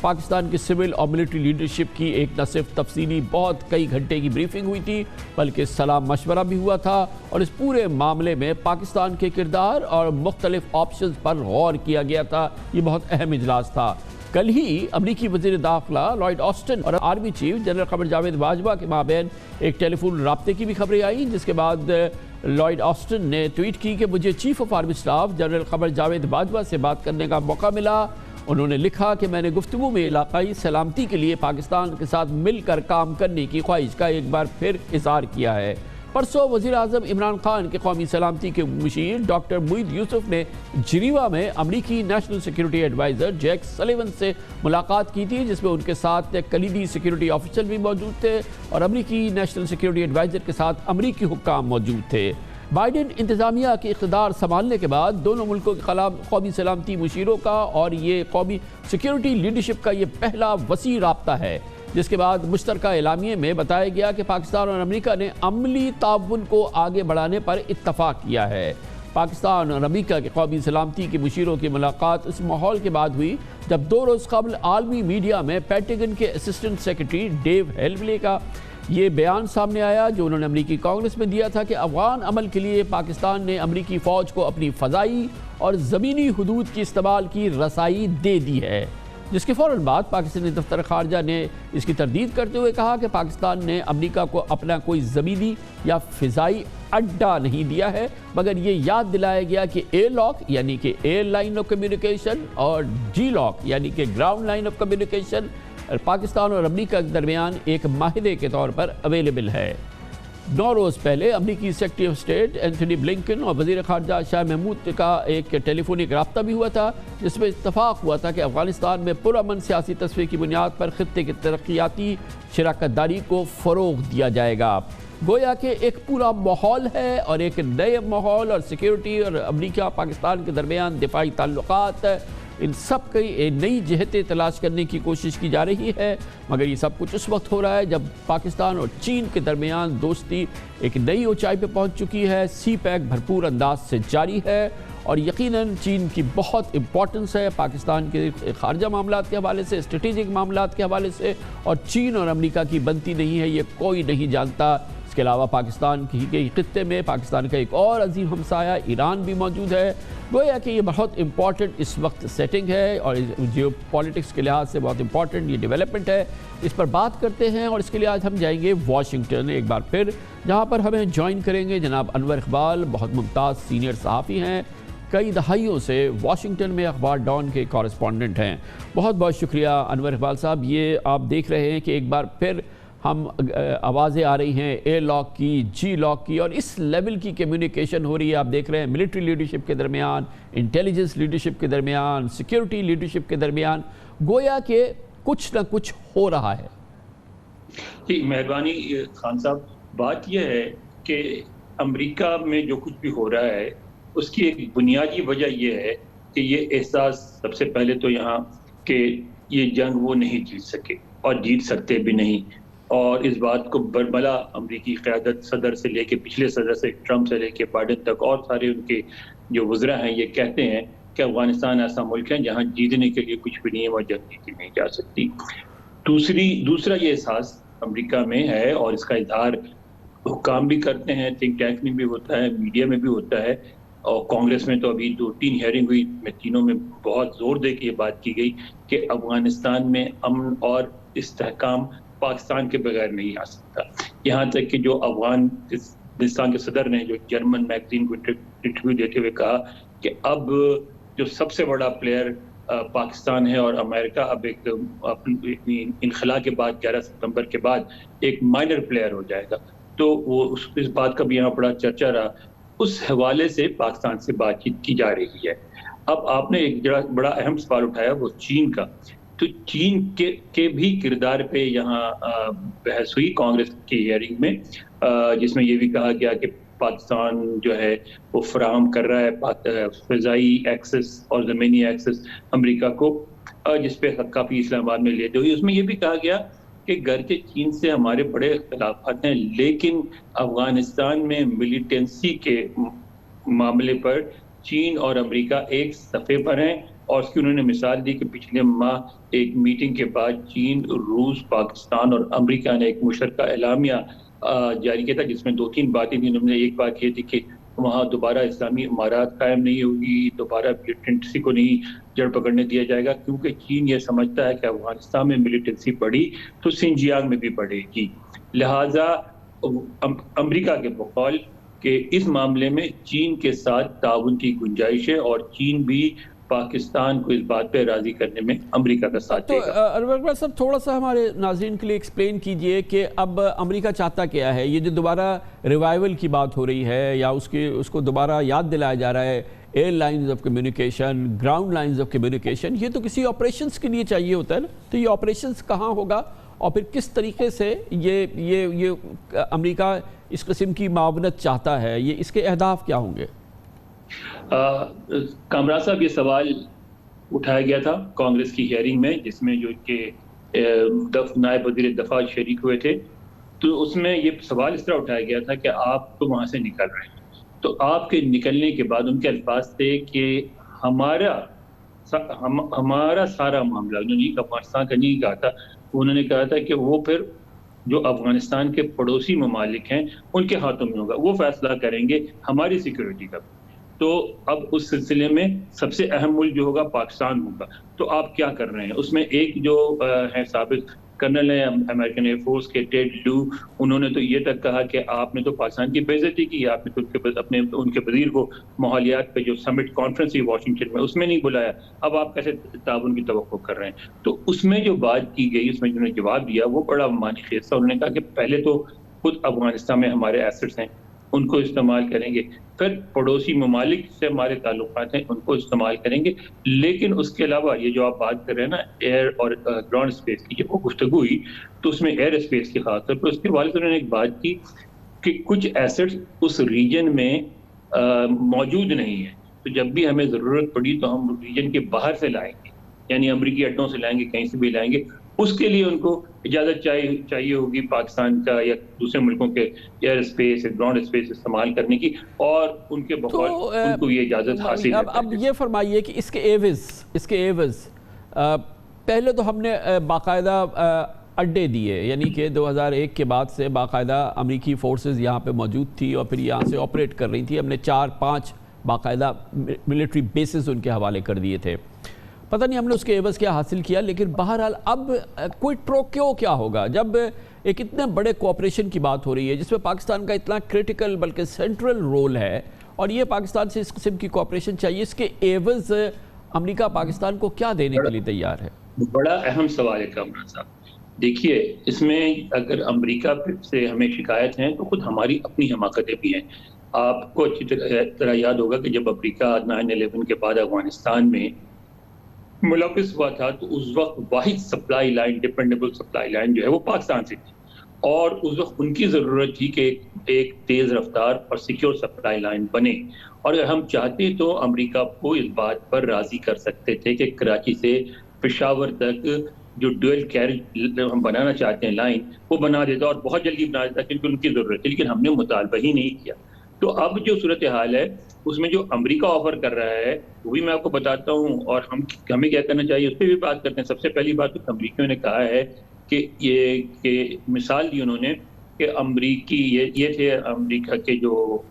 پاکستان کی سول اور ملٹری لیڈرشپ کی ایک نہ صرف تفصیلی بہت کئی گھنٹے کی بریفنگ ہوئی تھی، بلکہ سلام مشورہ بھی ہوا تھا، اور اس پورے معاملے میں پاکستان کے کردار اور مختلف آپشنز پر غور کیا گیا تھا۔ یہ بہت اہم اجلاس تھا۔ کل ہی امریکی وزیر داخلہ لائیڈ آسٹن اور army chief general Qamar Javed Bajwa کے مابین ایک ٹیلی فون رابطے کی بھی خبریں آئیں، جس کے بعد لائیڈ آسٹن نے ٹویٹ کی کہ مجھے chief of army staff general Qamar Javed Bajwa سے بات کرنے کا موقع ملا۔ انہوں نے لکھا کہ میں نے گفتگو میں علاقائی سلامتی کے لیے پاکستان کے ساتھ مل کر کام کرنے کی خواہش کا ایک بار پھر اظہار کیا ہے۔ پرسوں وزیر اعظم عمران خان کے قومی سلامتی کے مشیر ڈاکٹر معید یوسف نے جنیوا میں امریکی national security adviser Jake Sullivan سے ملاقات کی تھی، جس میں ان کے ساتھ کلیدی سیکیورٹی آفیسر بھی موجود تھے، اور امریکی نیشنل سیکیورٹی ایڈوائزر کے ساتھ امریکی حکام موجود تھے۔ بائیڈن انتظامیہ کے اقتدار سنبھالنے کے بعد دونوں ملکوں کے خلاف قومی سلامتی مشیروں کا اور یہ قومی سیکیورٹی لیڈرشپ کا یہ پہلا وسیع رابطہ ہے، جس کے بعد مشترکہ اعلامیے میں بتایا گیا کہ پاکستان اور امریکہ نے عملی تعاون کو آگے بڑھانے پر اتفاق کیا ہے۔ پاکستان اور امریکہ کے قومی سلامتی کے مشیروں کی ملاقات اس ماحول کے بعد ہوئی جب 2 روز قبل عالمی میڈیا میں پینٹاگن کے اسسٹنٹ سیکرٹری ڈیو ہیلوے کا یہ بیان سامنے آیا، جو انہوں نے امریکی کانگریس میں دیا تھا کہ افغان عمل کے لیے پاکستان نے امریکی فوج کو اپنی فضائی اور زمینی حدود کی استعمال کی رسائی دے دی ہے، جس کے فوراً بعد پاکستانی دفتر خارجہ نے اس کی تردید کرتے ہوئے کہا کہ پاکستان نے امریکہ کو اپنا کوئی زمینی یا فضائی اڈا نہیں دیا ہے، مگر یہ یاد دلایا گیا کہ ایئر لاک یعنی کہ ایئر لائن آف کمیونیکیشن اور جی لاک یعنی کہ ground line of communication Pakistan اور امریکہ کے درمیان ایک معاہدے کے طور پر اویلیبل ہے۔ 9 روز پہلے امریکی secretary of state Anthony Blinken اور وزیر خارجہ شاہ محمود کا ایک ٹیلی فونک رابطہ بھی ہوا تھا، جس میں اتفاق ہوا تھا کہ افغانستان میں پرامن سیاسی تصفیے کی بنیاد پر خطے کی ترقیاتی شراکت داری کو فروغ دیا جائے گا۔ گویا کہ ایک پورا ماحول ہے اور ایک نئے ماحول اور سیکیورٹی اور امریکہ پاکستان کے درمیان دفاعی تعلقات، ان سب کی نئی جہتیں تلاش کرنے کی کوشش کی جا رہی ہے، مگر یہ سب کچھ اس وقت ہو رہا ہے جب پاکستان اور چین کے درمیان دوستی ایک نئی اونچائی پہ پہنچ چکی ہے۔ سی پیک بھرپور انداز سے جاری ہے، اور یقیناً چین کی بہت امپورٹنس ہے پاکستان کے خارجہ معاملات کے حوالے سے، اسٹریٹجک معاملات کے حوالے سے، اور چین اور امریکہ کی بنتی نہیں ہے، یہ کوئی نہیں جانتا۔ اس کے علاوہ پاکستان کے خطے میں پاکستان کا ایک اور عظیم ہمسایہ ایران بھی موجود ہے۔ گویا کہ یہ بہت امپورٹنٹ اس وقت سیٹنگ ہے، اور جیو پالیٹکس کے لحاظ سے بہت امپورٹنٹ یہ ڈیولپمنٹ ہے۔ اس پر بات کرتے ہیں، اور اس کے لیے آج ہم جائیں گے واشنگٹن ایک بار پھر، جہاں پر ہمیں جوائن کریں گے جناب انور اقبال، بہت ممتاز سینئر صحافی ہیں، کئی دہائیوں سے واشنگٹن میں اخبار ڈان کے کورسپونڈنٹ ہیں۔ بہت بہت شکریہ انور اقبال صاحب۔ یہ آپ دیکھ رہے ہیں کہ ایک بار پھر ہم آوازیں آ رہی ہیں ایئر لاک کی، جی لاک کی، اور اس لیول کی کمیونیکیشن ہو رہی ہے۔ آپ دیکھ رہے ہیں ملٹری لیڈرشپ کے درمیان، انٹیلیجنس لیڈرشپ کے درمیان، سیکیورٹی لیڈرشپ کے درمیان، گویا کہ کچھ نہ کچھ ہو رہا ہے۔ جی مہربانی خان صاحب، بات یہ ہے کہ امریکہ میں جو کچھ بھی ہو رہا ہے اس کی ایک بنیادی وجہ یہ ہے کہ یہ احساس سب سے پہلے تو یہاں کہ یہ جنگ وہ نہیں جیت سکے اور جیت سکتے بھی نہیں، اور اس بات کو برملا امریکی قیادت صدر سے لے کے پچھلے صدر سے ٹرمپ سے لے کے بائیڈن تک اور سارے ان کے جو وزراء ہیں یہ کہتے ہیں کہ افغانستان ایسا ملک ہے جہاں جیتنے کے لیے کچھ بھی نہیں ہے، وہاں جنگ جیتی نہیں جا سکتی۔ دوسرا یہ احساس امریکہ میں ہے، اور اس کا اظہار حکام بھی کرتے ہیں، تھنک ٹینک میں بھی ہوتا ہے، میڈیا میں بھی ہوتا ہے، اور کانگریس میں تو ابھی 2-3 ہیئرنگ ہوئی، میں تینوں میں بہت زور دے کے یہ بات کی گئی کہ افغانستان میں امن اور استحکام پاکستان کے بغیر نہیں آ سکتا۔ یہاں تک کہ جو افغانستان کے صدر نے جو جرمن میگزین کو انٹرویو دیتے ہوئے کہا کہ اب جو سب سے بڑا پلیئر پاکستان ہے، اور امریکہ اب ایک انخلا کے بعد 11 ستمبر کے بعد ایک مائنر پلیئر ہو جائے گا، تو وہ اس بات کا بھی یہاں بڑا چرچا رہا۔ اس حوالے سے پاکستان سے بات چیت کی جا رہی ہے۔ اب آپ نے ایک بڑا اہم سوال اٹھایا وہ چین کا. تو چین کے بھی کردار پہ یہاں بحث ہوئی کانگریس کی ہیئرنگ میں، جس میں یہ بھی کہا گیا کہ پاکستان جو ہے وہ فراہم کر رہا ہے فضائی ایکسس اور زمینی ایکسس امریکہ کو، جس پہ کافی اسلام آباد میں لیتے ہوئی. اس میں یہ بھی کہا گیا کہ گرچہ چین سے ہمارے بڑے اختلافات ہیں، لیکن افغانستان میں ملیٹنسی کے معاملے پر چین اور امریکہ ایک صفحے پر ہیں. اور اس کی انہوں نے مثال دی کہ پچھلے ماہ ایک میٹنگ کے بعد چین، روس، پاکستان اور امریکہ نے ایک مشترکہ اعلامیہ جاری کیا تھا، جس میں 2-3 باتیں تھیں. انہوں نے ایک بات یہ تھی کہ وہاں دوبارہ اسلامی امارات قائم نہیں ہوگی، دوبارہ ملیٹنسی کو نہیں جڑ پکڑنے دیا جائے گا، کیونکہ چین یہ سمجھتا ہے کہ افغانستان میں ملیٹنسی بڑھی تو سنجیانگ میں بھی بڑھے گی. لہٰذا امریکہ کے بقول کہ اس معاملے میں چین کے ساتھ تعاون کی گنجائش ہے، اور چین بھی پاکستان کو اس بات پہ راضی کرنے میں امریکہ کا ساتھ دے گا. تو انور اقبال صاحب تھوڑا سا ہمارے ناظرین کے لیے ایکسپلین کیجئے کہ اب امریکہ چاہتا کیا ہے؟ یہ جو دوبارہ ریوائیول کی بات ہو رہی ہے یا اس کو دوبارہ یاد دلایا جا رہا ہے، air lines of communication, ground lines of communication, یہ تو کسی آپریشنز کے لیے چاہیے ہوتا ہے نا. تو یہ آپریشنز کہاں ہوگا اور پھر کس طریقے سے یہ امریکہ اس قسم کی معاونت چاہتا ہے؟ یہ اس کے اہداف کیا ہوں گے؟ کامران صاحب، یہ سوال اٹھایا گیا تھا کانگریس کی ہیئرنگ میں، جس میں جو کہ نائب وزیر دفاع شریک ہوئے تھے. تو اس میں یہ سوال اس طرح اٹھایا گیا تھا کہ آپ تو وہاں سے نکل رہے ہیں، تو آپ کے نکلنے کے بعد ان کے الفاظ تھے کہ ہمارا سارا معاملہ، انہوں نے افغانستان کا نہیں کہا تھا، انہوں نے کہا تھا کہ وہ پھر جو افغانستان کے پڑوسی ممالک ہیں ان کے ہاتھوں میں ہوگا، وہ فیصلہ کریں گے ہماری سیکیورٹی کا. تو اب اس سلسلے میں سب سے اہم ملک جو ہوگا پاکستان ہوگا. تو آپ کیا کر رہے ہیں؟ اس میں ایک جو ہے سابق کرنل ہیں امریکن ایئر فورس کے ٹیڈ لو، انہوں نے تو یہ تک کہا کہ آپ نے تو پاکستان کی بے عزتی کی، آپ نے تو ان کے وزیر کو ماحولیات پہ جو سمٹ کانفرنس ہوئی واشنگٹن میں، اس میں نہیں بلایا. اب آپ کیسے تعاون کی توقع کر رہے ہیں؟ تو اس میں جو بات کی گئی، اس میں جنہوں نے جواب دیا وہ بڑا معنی خیز تھا. انہوں نے کہا کہ پہلے تو خود افغانستان میں ہمارے ایسٹس ہیں، ان کو استعمال کریں گے، پھر پڑوسی ممالک سے ہمارے تعلقات ہیں ان کو استعمال کریں گے، لیکن اس کے علاوہ یہ جو آپ بات کر رہے ہیں نا ایئر اور گراؤنڈ اسپیس کی، جب وہ گفتگو ہوئی تو اس میں ایئر اسپیس کی خاص طور پر اس کے والد صاحب نے ایک بات کی کہ کچھ ایسٹس اس ریجن میں موجود نہیں ہیں، تو جب بھی ہمیں ضرورت پڑی تو ہم ریجن کے باہر سے لائیں گے، یعنی امریکی اڈوں سے لائیں گے، کہیں سے بھی لائیں گے. اس کے لیے ان کو اجازت چاہیے ہوگی پاکستان کا یا دوسرے ملکوں کے ایئر اسپیس، گراؤنڈ اسپیس استعمال کرنے کی، اور ان کے بقول ان کو یہ اجازت حاصل ہے. اب یہ فرمائیے کہ اس کے عوض پہلے تو ہم نے باقاعدہ اڈے دیے، یعنی کہ 2001 کے بعد سے باقاعدہ امریکی فورسز یہاں پہ موجود تھی اور پھر یہاں سے آپریٹ کر رہی تھی. ہم نے 4-5 باقاعدہ ملٹری بیسز ان کے حوالے کر دیے تھے. پتہ نہیں ہم نے اس کے عوض کیا حاصل کیا، لیکن بہرحال اب کوئی ٹروکیو کیا ہوگا جب ایک اتنے بڑے کوآپریشن کی بات ہو رہی ہے جس میں پاکستان کا اتنا کرٹیکل بلکہ سینٹرل رول ہے، اور یہ پاکستان سے اس قسم کی کوآپریشن چاہیے. اس کے عوض امریکہ پاکستان کو کیا دینے کے لیے تیار ہے؟ بڑا اہم سوال ہے کامران صاحب. دیکھیے اس میں اگر امریکہ سے ہمیں شکایت ہیں تو خود ہماری اپنی حماقتیں بھی ہیں. آپ کو اچھی طرح یاد ہوگا کہ جب امریکہ 9/11 کے بعد افغانستان میں ملوث ہوا تھا تو اس وقت واحد supply line, dependable supply line جو ہے وہ پاکستان سے تھی، اور اس وقت ان کی ضرورت تھی کہ ایک تیز رفتار اور سیکیور سپلائی لائن بنے. اور اگر ہم چاہتے تو امریکہ کو اس بات پر راضی کر سکتے تھے کہ کراچی سے پشاور تک جو ڈویل کیریج ہم بنانا چاہتے ہیں لائن، وہ بنا دیتا اور بہت جلدی بنا دیتا کیونکہ ان کی ضرورت تھی، لیکن ہم نے مطالبہ ہی نہیں کیا. تو اب جو صورتحال ہے اس میں جو امریکہ آفر کر رہا ہے وہ بھی میں آپ کو بتاتا ہوں، اور ہمیں کیا کرنا چاہیے اس پہ بھی بات کرتے ہیں. سب سے پہلی بات تو امریکیوں نے کہا ہے کہ مثال دی انہوں نے کہ امریکی یہ تھے امریکہ کے جو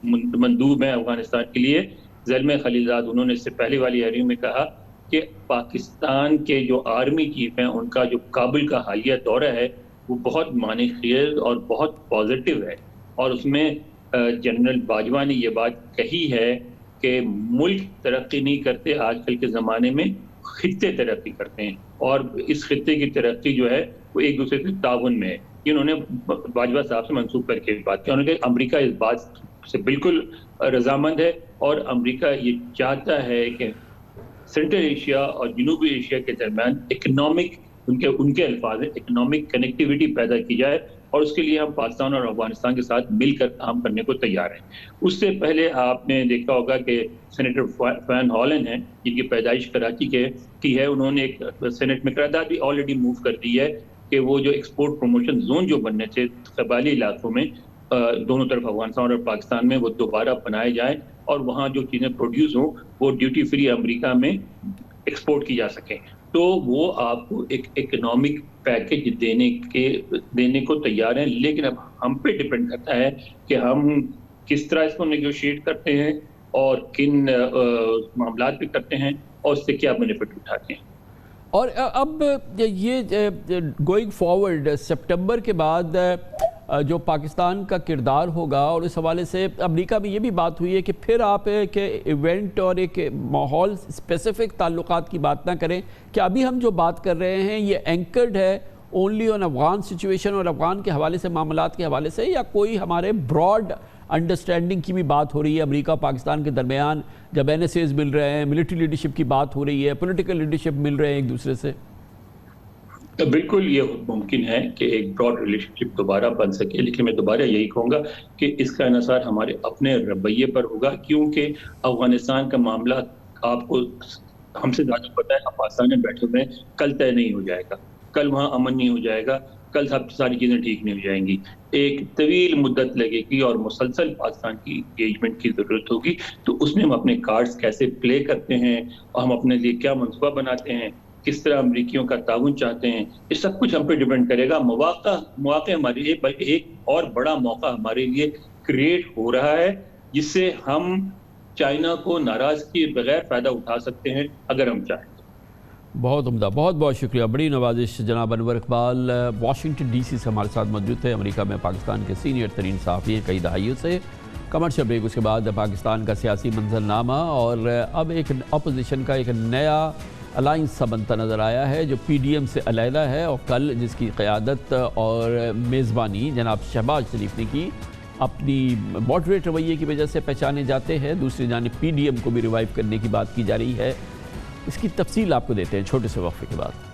مندوب ہیں افغانستان کے لیے، زلمے خلیلزاد، انہوں نے اس سے پہلے والی ہیئرنگ میں کہا کہ پاکستان کے جو آرمی چیف ہیں ان کا جو کابل کا حالیہ دورہ ہے وہ بہت معنی خیز اور بہت پازیٹیو ہے، اور اس میں جنرل باجوہ نے یہ بات کہی ہے کہ ملک ترقی نہیں کرتے آج کل کے زمانے میں، خطے ترقی کرتے ہیں، اور اس خطے کی ترقی جو ہے وہ ایک دوسرے سے تعاون میں ہے. انہوں نے باجوہ صاحب سے منسوخ کر کے بات کی. انہوں نے کہا امریکہ اس بات سے بالکل رضامند ہے اور امریکہ یہ چاہتا ہے کہ سینٹرل ایشیا اور جنوبی ایشیا کے درمیان اکنامک، ان کے الفاظ ہیں، اکنامک کنیکٹیوٹی پیدا کی جائے، اور اس کے لیے ہم پاکستان اور افغانستان کے ساتھ مل کر کام کرنے کو تیار ہیں۔ اس سے پہلے آپ نے دیکھا ہوگا کہ سینیٹر فین ہالن ہیں، جن کی پیدائش کراچی کی ہے، انہوں نے ایک سینٹ میں قرارداد بھی آلریڈی موو کر دی ہے کہ وہ جو ایکسپورٹ پروموشن زون جو بننے تھے قبائلی علاقوں میں دونوں طرف افغانستان اور پاکستان میں، وہ دوبارہ بنائے جائیں اور وہاں جو چیزیں پروڈیوس ہوں وہ ڈیوٹی فری امریکہ میں ایکسپورٹ کی جا سکیں۔ تو وہ آپ کو ایک اکنامک پیکج دینے کو تیار ہیں، لیکن اب ہم پہ ڈیپینڈ کرتا ہے کہ ہم کس طرح اس کو نیگوشیٹ کرتے ہیں اور کن معاملات پہ کرتے ہیں اور اس سے کیا بینیفٹ اٹھاتے ہیں۔ اور اب یہ گوئنگ فارورڈ سپٹمبر کے بعد جو پاکستان کا کردار ہوگا، اور اس حوالے سے امریکہ میں یہ بھی بات ہوئی ہے کہ پھر آپ ایک ایونٹ اور ایک ماحول اسپیسیفک تعلقات کی بات نہ کریں، کہ ابھی ہم جو بات کر رہے ہیں یہ اینکرڈ ہے اونلی آن افغان سچویشن اور افغان کے حوالے سے، معاملات کے حوالے سے، یا کوئی ہمارے براڈ انڈرسٹینڈنگ کی بھی بات ہو رہی ہے امریکہ پاکستان کے درمیان، جب NSAs مل رہے ہیں، ملٹری لیڈرشپ کی بات ہو رہی ہے، پولیٹیکل لیڈرشپ مل رہے ہیں ایک دوسرے سے؟ بالکل یہ ممکن ہے کہ ایک براڈ ریلیشن شپ دوبارہ بن سکے، لیکن میں دوبارہ یہی کہوں گا کہ اس کا انحصار ہمارے اپنے رویے پر ہوگا، کیونکہ افغانستان کا معاملہ آپ کو ہم سے زیادہ پتہ ہے، ہم پاکستان میں بیٹھے ہوئے ہیں، کل طے نہیں ہو جائے گا، کل وہاں امن نہیں ہو جائے گا، کل ساری چیزیں ٹھیک نہیں ہو جائیں گی، ایک طویل مدت لگے گی اور مسلسل پاکستان کی انگیجمنٹ کی ضرورت ہوگی۔ تو اس میں ہم اپنے کارڈز کیسے پلے کرتے ہیں اور ہم اپنے لیے کیا منصوبہ بناتے ہیں، کس طرح امریکیوں کا تعاون چاہتے ہیں، یہ سب کچھ ہم پہ ڈیپینڈ کرے گا۔ مواقع ہمارے لیے ایک اور بڑا موقع ہمارے لیے کریٹ ہو رہا ہے، جس سے ہم چائنا کو ناراض کیے بغیر فائدہ اٹھا سکتے ہیں اگر ہم چاہیں۔ بہت عمدہ، بہت بہت شکریہ، بڑی نوازش جناب انور اقبال واشنگٹن ڈی سی سے ہمارے ساتھ موجود تھے۔ امریکہ میں پاکستان کے سینئر ترین صحافی ہیں کئی دہائیوں سے۔ کمرشل بریک، اس کے بعد پاکستان کا سیاسی منظرنامہ، اور اب ایک اپوزیشن کا ایک نیا الائنس سا بنتا نظر آیا ہے جو PDM سے علیحدہ ہے، اور کل جس کی قیادت اور میزبانی جناب شہباز شریف نے کی، اپنی ماڈریٹ رویے کی وجہ سے پہچانے جاتے ہیں۔ دوسری جانب PDM کو بھی ریوائیو کرنے کی بات کی جا رہی ہے۔ اس کی تفصیل آپ کو دیتے ہیں چھوٹے سے وقفے کے بعد۔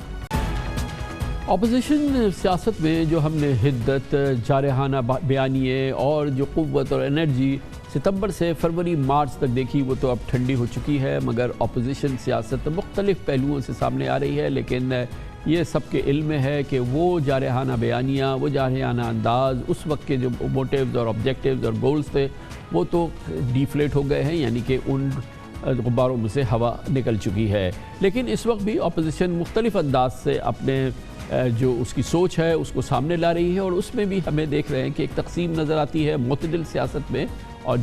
اپوزیشن سیاست میں جو ہم نے حدت، جارحانہ بیانیے اور جو قوت اور انرجی ستمبر سے فروری مارچ تک دیکھی، وہ تو اب ٹھنڈی ہو چکی ہے، مگر اپوزیشن سیاست مختلف پہلوؤں سے سامنے آ رہی ہے۔ لیکن یہ سب کے علم میں ہے کہ وہ جارحانہ بیانیاں، وہ جارحانہ انداز، اس وقت کے جو موٹیوز اور آبجیکٹیوز اور گولز تھے وہ تو ڈیفلیٹ ہو گئے ہیں، یعنی کہ ان غباروں میں سے ہوا نکل چکی ہے۔ لیکن اس وقت بھی اپوزیشن مختلف انداز سے اپنے جو اس کی سوچ ہے اس کو سامنے لا رہی ہے، اور اس میں بھی ہمیں دیکھ رہے ہیں کہ ایک تقسیم نظر آتی ہے معتدل سیاست میں اور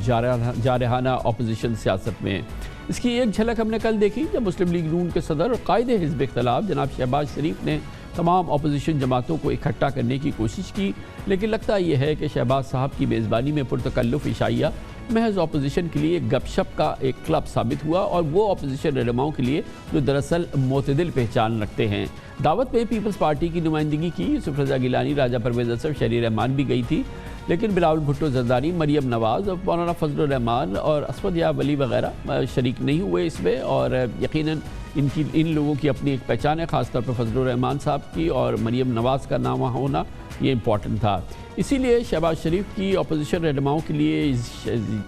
جارحانہ اپوزیشن سیاست میں۔ اس کی ایک جھلک ہم نے کل دیکھی جب مسلم لیگ نون کے صدر اور قائد حزب اختلاف جناب شہباز شریف نے تمام اپوزیشن جماعتوں کو اکٹھا کرنے کی کوشش کی، لیکن لگتا یہ ہے کہ شہباز صاحب کی میزبانی میں پرتکلف عشائیہ محض اپوزیشن کے لیے گپ شپ کا ایک کلب ثابت ہوا، اور وہ اپوزیشن رہنماؤں کے لیے جو دراصل معتدل پہچان رکھتے ہیں۔ دعوت میں پیپلز پارٹی کی نمائندگی کی یوسف رضا گیلانی، راجہ پرویز اسد، شہری رحمان بھی گئی تھی، لیکن بلاول بھٹو زرداری، مریم نواز اور مولانا فضل الرحمان اور اسود یا ولی وغیرہ شریک نہیں ہوئے اس میں، اور یقیناً ان لوگوں کی اپنی ایک پہچان ہے، خاص طور پر فضل الرحمان صاحب کی اور مریم نواز کا نام وہاں ہونا یہ امپورٹنٹ تھا۔ اسی لیے شہباز شریف کی اپوزیشن رہنماؤں کے لیے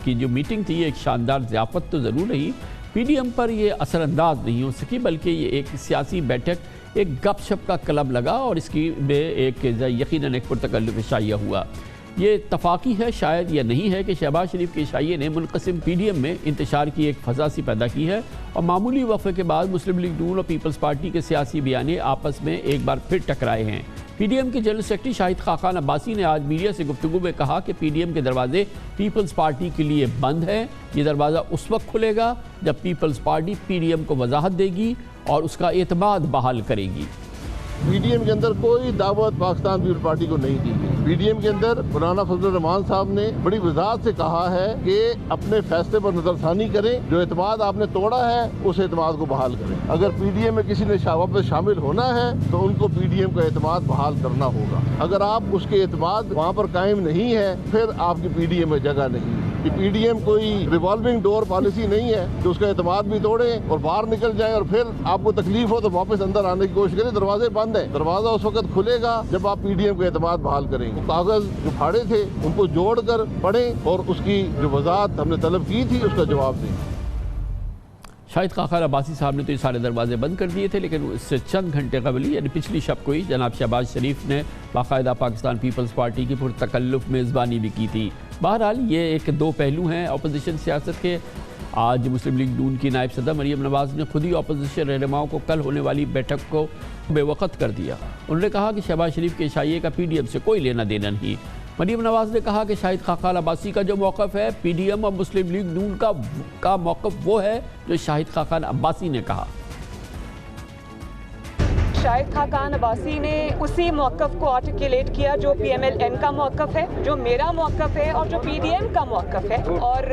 کی جو میٹنگ تھی ایک شاندار ضیافت تو ضرور رہی، PDM پر یہ اثر انداز نہیں ہو سکی، بلکہ یہ ایک سیاسی بیٹھک، ایک گپ شپ کا کلب لگا، اور اس کی میں ایک یقیناً ایک پرتکلف عشائیہ ہوا۔ یہ اتفاقی ہے شاید یا نہیں ہے کہ شہباز شریف کے عشائیے نے منقسم PDM میں انتشار کی ایک فضا سی پیدا کی ہے، اور معمولی وقفے کے بعد مسلم لیگ نون اور پیپلز پارٹی کے سیاسی بیانیے آپس میں ایک بار پھر ٹکرائے ہیں۔ PDM کے جنرل سیکرٹری شاہد خاقان عباسی نے آج میڈیا سے گفتگو میں کہا کہ PDM کے دروازے پیپلز پارٹی کے لیے بند ہیں، یہ دروازہ اس وقت کھلے گا جب پیپلز پارٹی PDM کو وضاحت دے گی اور اس کا اعتماد بحال کرے گی۔ PDM کے اندر کوئی دعوت پاکستان پیپلز پارٹی کو نہیں دی گئی۔ PDM کے اندر مولانا فضل الرحمان صاحب نے بڑی وضاحت سے کہا ہے کہ اپنے فیصلے پر نظر ثانی کریں، جو اعتماد آپ نے توڑا ہے اس اعتماد کو بحال کریں۔ اگر PDM میں کسی نے واپس شامل ہونا ہے تو ان کو PDM کا اعتماد بحال کرنا ہوگا۔ اگر آپ اس کے اعتماد وہاں پر قائم نہیں ہے پھر آپ کی PDM میں جگہ نہیں ہے۔ کہ پی ڈی ایم کوئی ریوالونگ ڈور پالیسی نہیں ہے کہ اس کا اعتماد بھی توڑیں اور باہر نکل جائیں اور پھر آپ کو تکلیف ہو تو واپس اندر آنے کی کوشش کریں. دروازے بند ہیں. دروازہ اس وقت کھلے گا جب آپ پی ڈی ایم کا اعتماد بحال کریں. وہ کاغذ جو پھاڑے تھے ان کو جوڑ کر پڑھیں اور اس کی جو وضاحت ہم نے طلب کی تھی اس کا جواب دیں. شاہد خاقان عباسی صاحب نے تو یہ سارے دروازے بند کر دیے تھے، لیکن اس سے چند گھنٹے قبل یعنی پچھلی شب کو ہی جناب شہباز شریف نے باقاعدہ پاکستان پیپلز پارٹی کی پرتکلف میزبانی بھی کی تھی. بہرحال یہ ایک دو پہلو ہیں اپوزیشن سیاست کے. آج مسلم لیگ نون کی نائب صدر مریم نواز نے خود ہی اپوزیشن رہنماؤں کو کل ہونے والی بیٹھک کو بے وقت کر دیا. انہوں نے کہا کہ شہباز شریف کے عشائیے کا پی ڈی ایم سے کوئی لینا دینا نہیں. مریم نواز نے کہا کہ شاہد خاقان عباسی کا جو موقف ہے پی ڈی ایم اور مسلم لیگ نون کا موقف وہ ہے جو شاہد خاقان عباسی نے کہا. شاہد خاقان عباسی نے اسی موقف کو آرٹیکولیٹ کیا جو پی ایم ایل این کا موقف ہے، جو میرا موقف ہے اور جو پی ڈی ایم کا موقف ہے. اور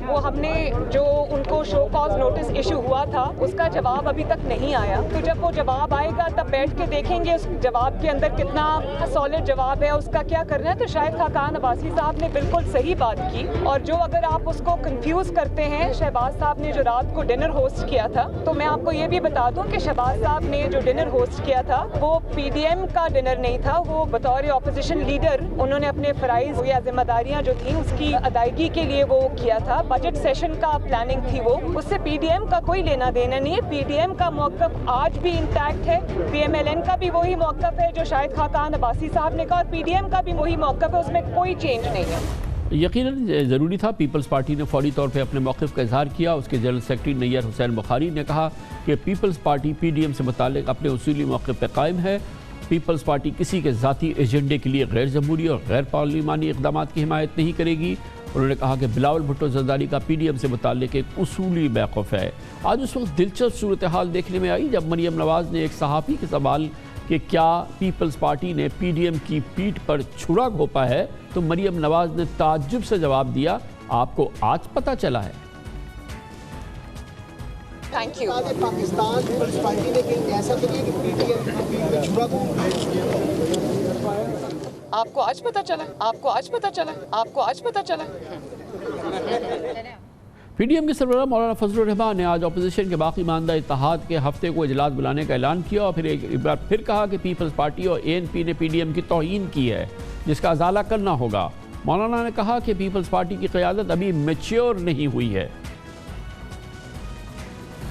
وہ ہم نے جو ان کو شو کاز نوٹس ایشو ہوا تھا اس کا جواب ابھی تک نہیں آیا. تو جب وہ جواب آئے گا تب بیٹھ کے دیکھیں گے اس جواب کے اندر کتنا سالڈ جواب ہے، اس کا کیا کرنا ہے. تو شاہد خاقان عباسی صاحب نے بالکل صحیح بات کی. اور جو اگر آپ اس کو کنفیوز کرتے ہیں، شہباز صاحب نے جو رات کو ڈنر ہوسٹ کیا تھا، تو میں آپ کو یہ بھی بتا دوں کہ شہباز صاحب نے جو ڈنر ہوسٹ کیا تھا وہ پی ڈی ایم کا ڈنر نہیں تھا. وہ بطور اپوزیشن لیڈر انہوں نے اپنے فرائض یا ذمہ داریاں جو تھیں اس کی ادائیگی کے لیے وہ کیا تھا. بجٹ سیشن کا پلاننگ تھی، وہ اس سے پی ڈی ایم کا کوئی لینا دینا نہیں ہے. پی ڈی ایم کا موقف آج بھی انٹیکٹ ہے. پی ایم ایل این کا بھی وہی موقف ہے جو شاہد خاقان عباسی صاحب نے کہا، اور پی ڈی ایم کا بھی وہی موقف ہے، اس میں کوئی چینج نہیں ہے. یقیناً ضروری تھا. پیپلز پارٹی نے فوری طور پہ اپنے موقف کا اظہار کیا. اس کے جنرل سیکرٹری نیئر حسین بخاری نے کہا کہ Peoples Party PDM سے متعلق اپنے اصولی موقف پہ قائم ہے. پیپلز پارٹی کسی کے ذاتی ایجنڈے کے لیے غیر جمہوری اور غیر پارلیمانی اقدامات کی حمایت نہیں کرے گی. انہوں نے کہا کہ بلاول بھٹو زرداری کا پی ڈی ایم سے متعلق ایک اصولی موقف ہے. آج اس وقت دلچسپ صورتحال دیکھنے میں آئی جب مریم نواز نے ایک صحافی کے سوال کہ کیا پیپلز پارٹی نے پی ڈی ایم کی پیٹھ پر چھرا گھونپا ہے، تو مریم نواز نے تعجب سے جواب دیا، آپ کو آج پتہ چلا ہے. Thank you. پاکستان پیپلز پارٹی نے کہیں ایسا تو نہیں کہ پی ڈی ایم میں چھرا کو آپ کو آج پتہ چلا، آپ کو آج پتہ چلا، آپ کو آج پتہ چلا. پی ڈی ایم کے سربراہ مولانا فضل الرحمان نے آج اپوزیشن کے باقی ماندہ اتحاد کے ہفتے کو اجلاس بلانے کا اعلان کیا اور ایک بار پھر کہا کہ پیپلز پارٹی اور اے این پی نے پی ڈی ایم کی توہین کی ہے جس کا ازالہ کرنا ہوگا. مولانا نے کہا کہ پیپلز پارٹی کی قیادت ابھی میچیور نہیں ہوئی ہے.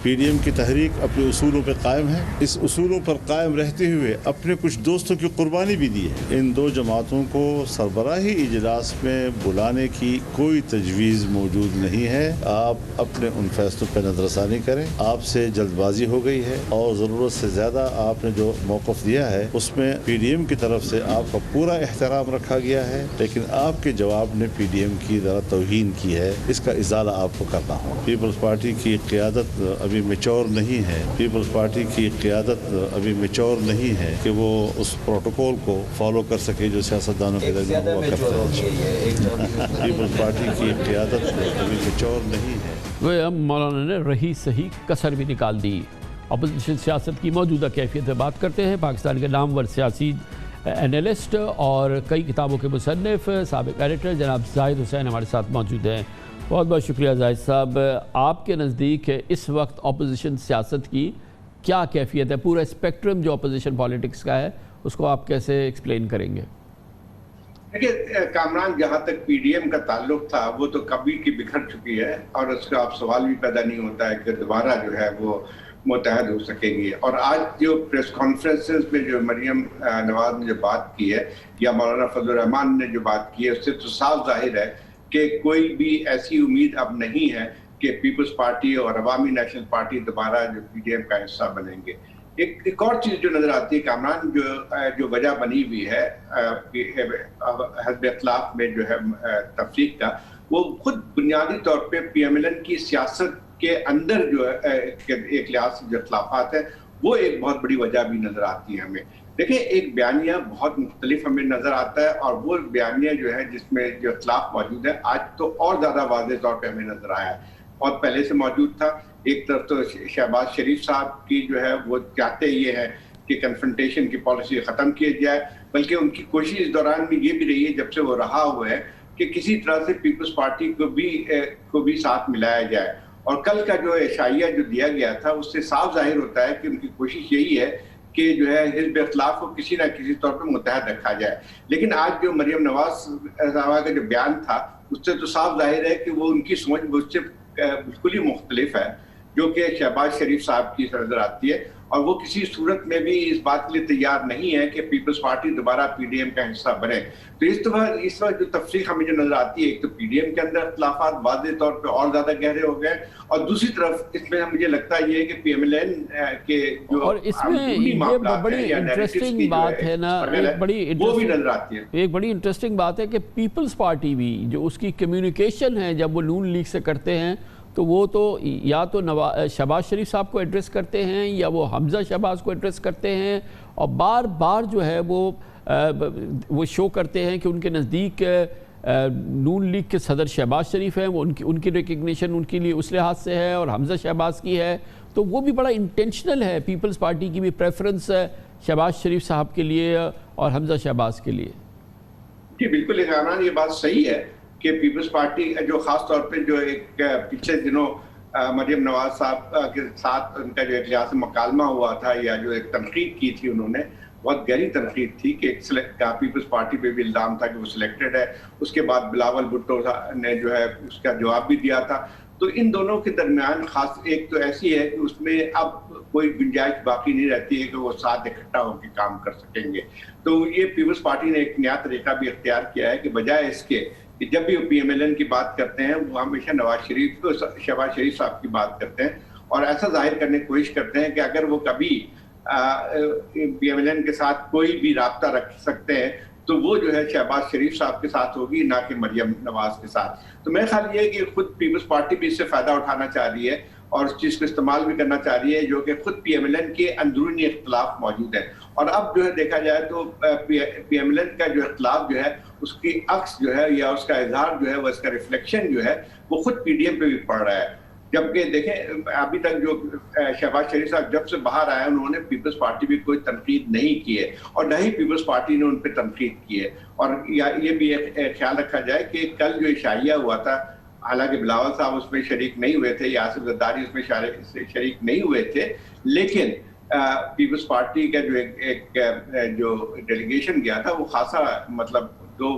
پی ڈی ایم کی تحریک اپنے اصولوں پر قائم ہے. اس اصولوں پر قائم رہتے ہوئے اپنے کچھ دوستوں کی قربانی بھی دی ہے. ان دو جماعتوں کو سربراہی اجلاس میں بلانے کی کوئی تجویز موجود نہیں ہے. آپ اپنے ان فیصلوں پر نظر ثانی کریں. آپ سے جلد بازی ہو گئی ہے اور ضرورت سے زیادہ آپ نے جو موقف دیا ہے اس میں پی ڈی ایم کی طرف سے آپ کا پورا احترام رکھا گیا ہے، لیکن آپ کے جواب نے پی ڈی ایم کی ذرا توہین کی ہے. اس کا ازالہ آپ کو کرنا ہوگا. پیپلز پارٹی کی قیادت ابھی میچور نہیں ہے. پیپلز پارٹی کی قیادت ابھی میچور نہیں ہے کہ وہ اس پروٹوکول کو فالو کر سکے جو سیاستدانوں کے درمیان ہوا کرتا ہے. پیپلز پارٹی کی قیادت ابھی میچور نہیں ہے. وہ مولانا نے رہی صحیح کسر بھی نکال دی. اپوزیشن سیاست کی موجودہ کیفیت پہ بات کرتے ہیں. پاکستان کے نامور سیاسی اینالسٹ اور کئی کتابوں کے مصنف سابق ایڈیٹر جناب زاہد حسین ہمارے ساتھ موجود ہیں. بہت بہت شکریہ زاہد صاحب. آپ کے نزدیک اس وقت اپوزیشن سیاست کی کیا کیفیت ہے؟ پورا اسپیکٹرم جو اپوزیشن پالیٹکس کا ہے اس کو آپ کیسے ایکسپلین کریں گے؟ دیکھیے کامران، جہاں تک پی ڈی ایم کا تعلق تھا وہ تو کبھی کی بکھر چکی ہے اور اس کا اب سوال بھی پیدا نہیں ہوتا ہے کہ دوبارہ جو ہے وہ متحد ہو سکیں گے. اور آج جو پریس کانفرنسز میں جو مریم نواز نے جو بات کی ہے یا مولانا فضل الرحمان نے جو بات کی ہے اس سے تو صاف ظاہر ہے کہ کوئی بھی ایسی امید اب نہیں ہے کہ پیپلز پارٹی اور عوامی نیشنل پارٹی دوبارہ جو پی ڈی ایم کا حصہ بنیں گے. ایک اور چیز جو نظر آتی ہے کامران، جو وجہ بنی ہوئی ہے حزب اختلاف میں جو ہے تفریق کا، وہ خود بنیادی طور پہ پی ایم ایل این کی سیاست کے اندر جو ایک لحاظ سے جو اختلافات ہیں وہ ایک بہت بڑی وجہ بھی نظر آتی ہے ہمیں. دیکھیں ایک بیانیہ بہت مختلف ہمیں نظر آتا ہے اور وہ بیانیہ جو ہے جس میں جو اختلاف موجود ہے آج تو اور زیادہ واضح طور پہ ہمیں نظر آیا ہے اور پہلے سے موجود تھا. ایک طرف تو شہباز شریف صاحب کی جو ہے وہ چاہتے یہ ہے کہ کنفرنٹیشن کی پالیسی ختم کی جائے، بلکہ ان کی کوشش اس دوران میں یہ بھی رہی ہے جب سے وہ رہا ہوا ہے کہ کسی طرح سے پیپلز پارٹی کو بھی ساتھ ملایا جائے. اور کل کا جو عشائیہ جو دیا گیا تھا اس سے صاف ظاہر ہوتا ہے کہ ان کی کوشش یہی ہے کہ جو ہے حزب اختلاف کو کسی نہ کسی طور پہ متحد رکھا جائے. لیکن آج جو مریم نواز صاحبہ کا جو بیان تھا اس سے تو صاف ظاہر ہے کہ وہ ان کی سوچ مجھ سے بالکل ہی مختلف ہے جو کہ شہباز شریف صاحب کی نظر آتی ہے. اور وہ کسی صورت میں بھی اس بات کے لیے تیار نہیں ہے کہ پیپلز پارٹی دوبارہ پی ڈی ایم کا حصہ بنے. تو اس وقت جو تفریق ہمیں جو نظر آتی ہے، ایک تو پی ڈی ایم کے اندر اختلافات واضح طور پہ اور زیادہ گہرے ہو گئے، اور دوسری طرف اس میں مجھے لگتا ہے کہ پی ایم ایل این کے جو اور اس میں یہ بڑی انٹرسٹنگ بات ہے نا، وہ بھی نظر آتی ہے. ایک بڑی انٹرسٹنگ بات ہے کہ پیپلز پارٹی بھی جو اس کی کمیونیکیشن ہے جب وہ نون لیگ سے کرتے ہیں تو وہ تو یا تو شہباز شریف صاحب کو ایڈریس کرتے ہیں یا وہ حمزہ شہباز کو ایڈریس کرتے ہیں، اور بار بار جو ہے وہ شو کرتے ہیں کہ ان کے نزدیک نون لیگ کے صدر شہباز شریف ہیں، وہ ان کی ریکگنیشن ان کے لیے اس لحاظ سے ہے اور حمزہ شہباز کی ہے. تو وہ بھی بڑا انٹینشنل ہے، پیپلز پارٹی کی بھی پریفرنس ہے شہباز شریف صاحب کے لیے اور حمزہ شہباز کے لیے. جی بالکل عمران، یہ بات صحیح ہے کہ پیپلز پارٹی جو خاص طور پہ جو ایک پچھلے دنوں مریم نواز صاحب کے ساتھ ان کا جو ایک لحاظ سے مکالمہ ہوا تھا یا جو ایک تنقید کی تھی انہوں نے، بہت گہری تنقید تھی کہ پیپلز پارٹی پہ بھی الزام تھا کہ وہ سلیکٹڈ ہے. اس کے بعد بلاول بھٹو نے جو ہے اس کا جواب بھی دیا تھا. تو ان دونوں کے درمیان خاص ایک تو ایسی ہے کہ اس میں اب کوئی گنجائش باقی نہیں رہتی ہے کہ وہ ساتھ اکٹھا ہو کے کام کر سکیں گے. تو یہ پیپلز پارٹی نے ایک نیا طریقہ بھی اختیار کیا ہے کہ بجائے اس کے کہ جب بھی وہ پی ایم ایل این کی بات کرتے ہیں وہ ہمیشہ شہباز شریف صاحب کی بات کرتے ہیں، اور ایسا ظاہر کرنے کی کوشش کرتے ہیں کہ اگر وہ کبھی پی ایم ایل این کے ساتھ کوئی بھی رابطہ رکھ سکتے ہیں تو وہ جو ہے شہباز شریف صاحب کے ساتھ ہوگی، نہ کہ مریم نواز کے ساتھ. تو میرا خیال یہ ہے کہ خود پیپلز پارٹی بھی اس سے فائدہ اٹھانا چاہ رہی ہے اور اس چیز کو استعمال بھی کرنا چاہ رہی ہے جو کہ خود پی ایم ایل این کے اندرونی اختلاف موجود ہے. اور اب جو ہے دیکھا جائے تو پی ایم ایل این کا جو اختلاف جو ہے اس کی عکس جو ہے یا اس کا اظہار جو ہے وہ اس کا ریفلیکشن جو ہے وہ خود پی ڈی ایم پہ بھی پڑ رہا ہے. جبکہ دیکھیں ابھی تک جو شہباز شریف صاحب جب سے باہر آئے انہوں نے پیپلز پارٹی بھی کوئی تنقید نہیں کی ہے اور نہ ہی پیپلز پارٹی نے ان پہ تنقید کی ہے. اور یہ بھی ایک خیال رکھا جائے کہ کل جو عشائیہ ہوا تھا، حالانکہ بلاول صاحب اس میں شریک نہیں ہوئے تھے یا آصف زرداری اس میں شریک نہیں ہوئے تھے، لیکن پیپلز پارٹی کا جو ڈیلیگیشن گیا تھا وہ خاصا مطلب 2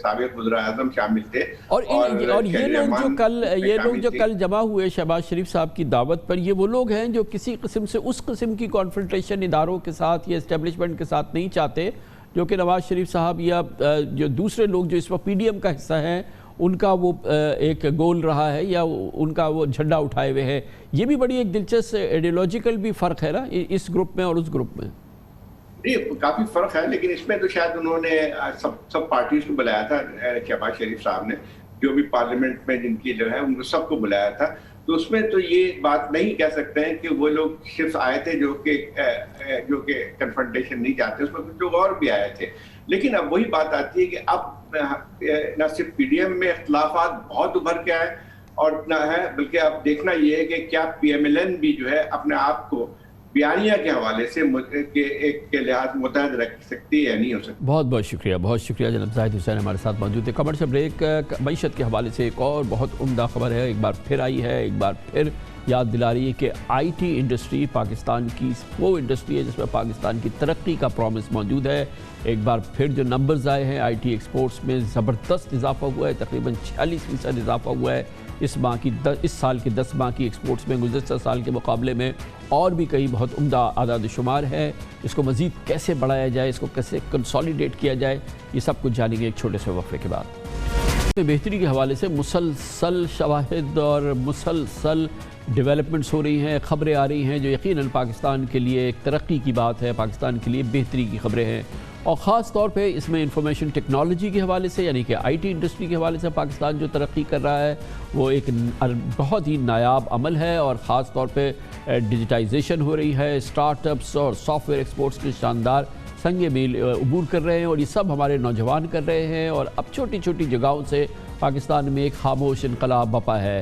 سابق وزراء اعظم شامل تھے. اور یہ لوگ جو کل جمع ہوئے شہباز شریف صاحب کی دعوت پر، یہ وہ لوگ ہیں جو کسی قسم سے اس قسم کی کانفرنٹیشن اداروں کے ساتھ یا اسٹیبلشمنٹ کے ساتھ نہیں چاہتے جو کہ نواز شریف صاحب یا جو دوسرے لوگ جو اس وقت پی ڈی ایم کا حصہ ہیں ان کا وہ ایک گول رہا ہے یا ان کا وہ جھنڈا اٹھائے ہوئے ہے. یہ بھی بڑی ایک دلچسپ ایڈیولوجیکل بھی فرق ہے نا اس گروپ میں اور اس گروپ میں. کافی فرق ہے، لیکن اس میں تو شاید انہوں نے سب پارٹیز کو بلایا تھا. شہباز شریف صاحب نے جو بھی پارلیمنٹ میں جن کی جو ہے ان کو سب کو بلایا تھا. تو اس میں تو یہ بات نہیں کہہ سکتے ہیں کہ وہ لوگ صرف آئے تھے جو کہ کنفرنٹیشن نہیں چاہتے، اس میں کچھ لوگ اور بھی آئے تھے. لیکن اب وہی بات آتی ہے کہ اب نہ صرف پی ڈی ایم میں اختلافات بہت ابھر کے آئے اور نہ ہے، بلکہ اب دیکھنا یہ ہے کہ کیا پی ایم ایل این بھی جو ہے اپنے آپ کو بیانیہ کے حوالے سے ایک لحاظ متحد رکھ سکتی ہے یا نہیں ہو سکتی. بہت شکریہ جناب زاہد حسین ہمارے ساتھ موجود ہے. Commercial break. معیشت کے حوالے سے ایک اور بہت عمدہ خبر ہے، ایک بار پھر آئی ہے، ایک بار پھر یاد دلا رہی ہے کہ آئی ٹی انڈسٹری پاکستان کی وہ انڈسٹری ہے جس میں پاکستان کی ترقی کا پرومس موجود ہے. ایک بار پھر جو نمبرز آئے ہیں آئی ٹی ایکسپورٹس میں زبردست اضافہ ہوا ہے، تقریباً 46% اضافہ ہوا ہے اس سال کے 10 ماہ کی ایکسپورٹس میں گزشتہ سال کے مقابلے میں. اور بھی کئی بہت عمدہ اعداد و شمار ہے. اس کو مزید کیسے بڑھایا جائے، اس کو کیسے کنسالیڈیٹ کیا جائے، یہ سب کچھ جانیں گے ایک چھوٹے سے وقفے کے بعد. بہتری کے حوالے سے مسلسل شواہد اور مسلسل ڈیولپمنٹس ہو رہی ہیں، خبریں آ رہی ہیں جو یقیناً پاکستان کے لیے ایک ترقی کی بات ہے، پاکستان کے لیے بہتری کی خبریں ہیں. اور خاص طور پہ اس میں انفارمیشن ٹیکنالوجی کے حوالے سے یعنی کہ آئی ٹی انڈسٹری کے حوالے سے پاکستان جو ترقی کر رہا ہے وہ ایک بہت ہی نایاب عمل ہے. اور خاص طور پہ ڈیجیٹائزیشن ہو رہی ہے، اسٹارٹ اپس اور سافٹ ویئر ایکسپورٹس کے شاندار سنگ میل عبور کر رہے ہیں اور یہ سب ہمارے نوجوان کر رہے ہیں. اور اب چھوٹی چھوٹی جگہوں سے پاکستان میں ایک خاموش انقلاب بپا ہے.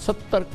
70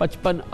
55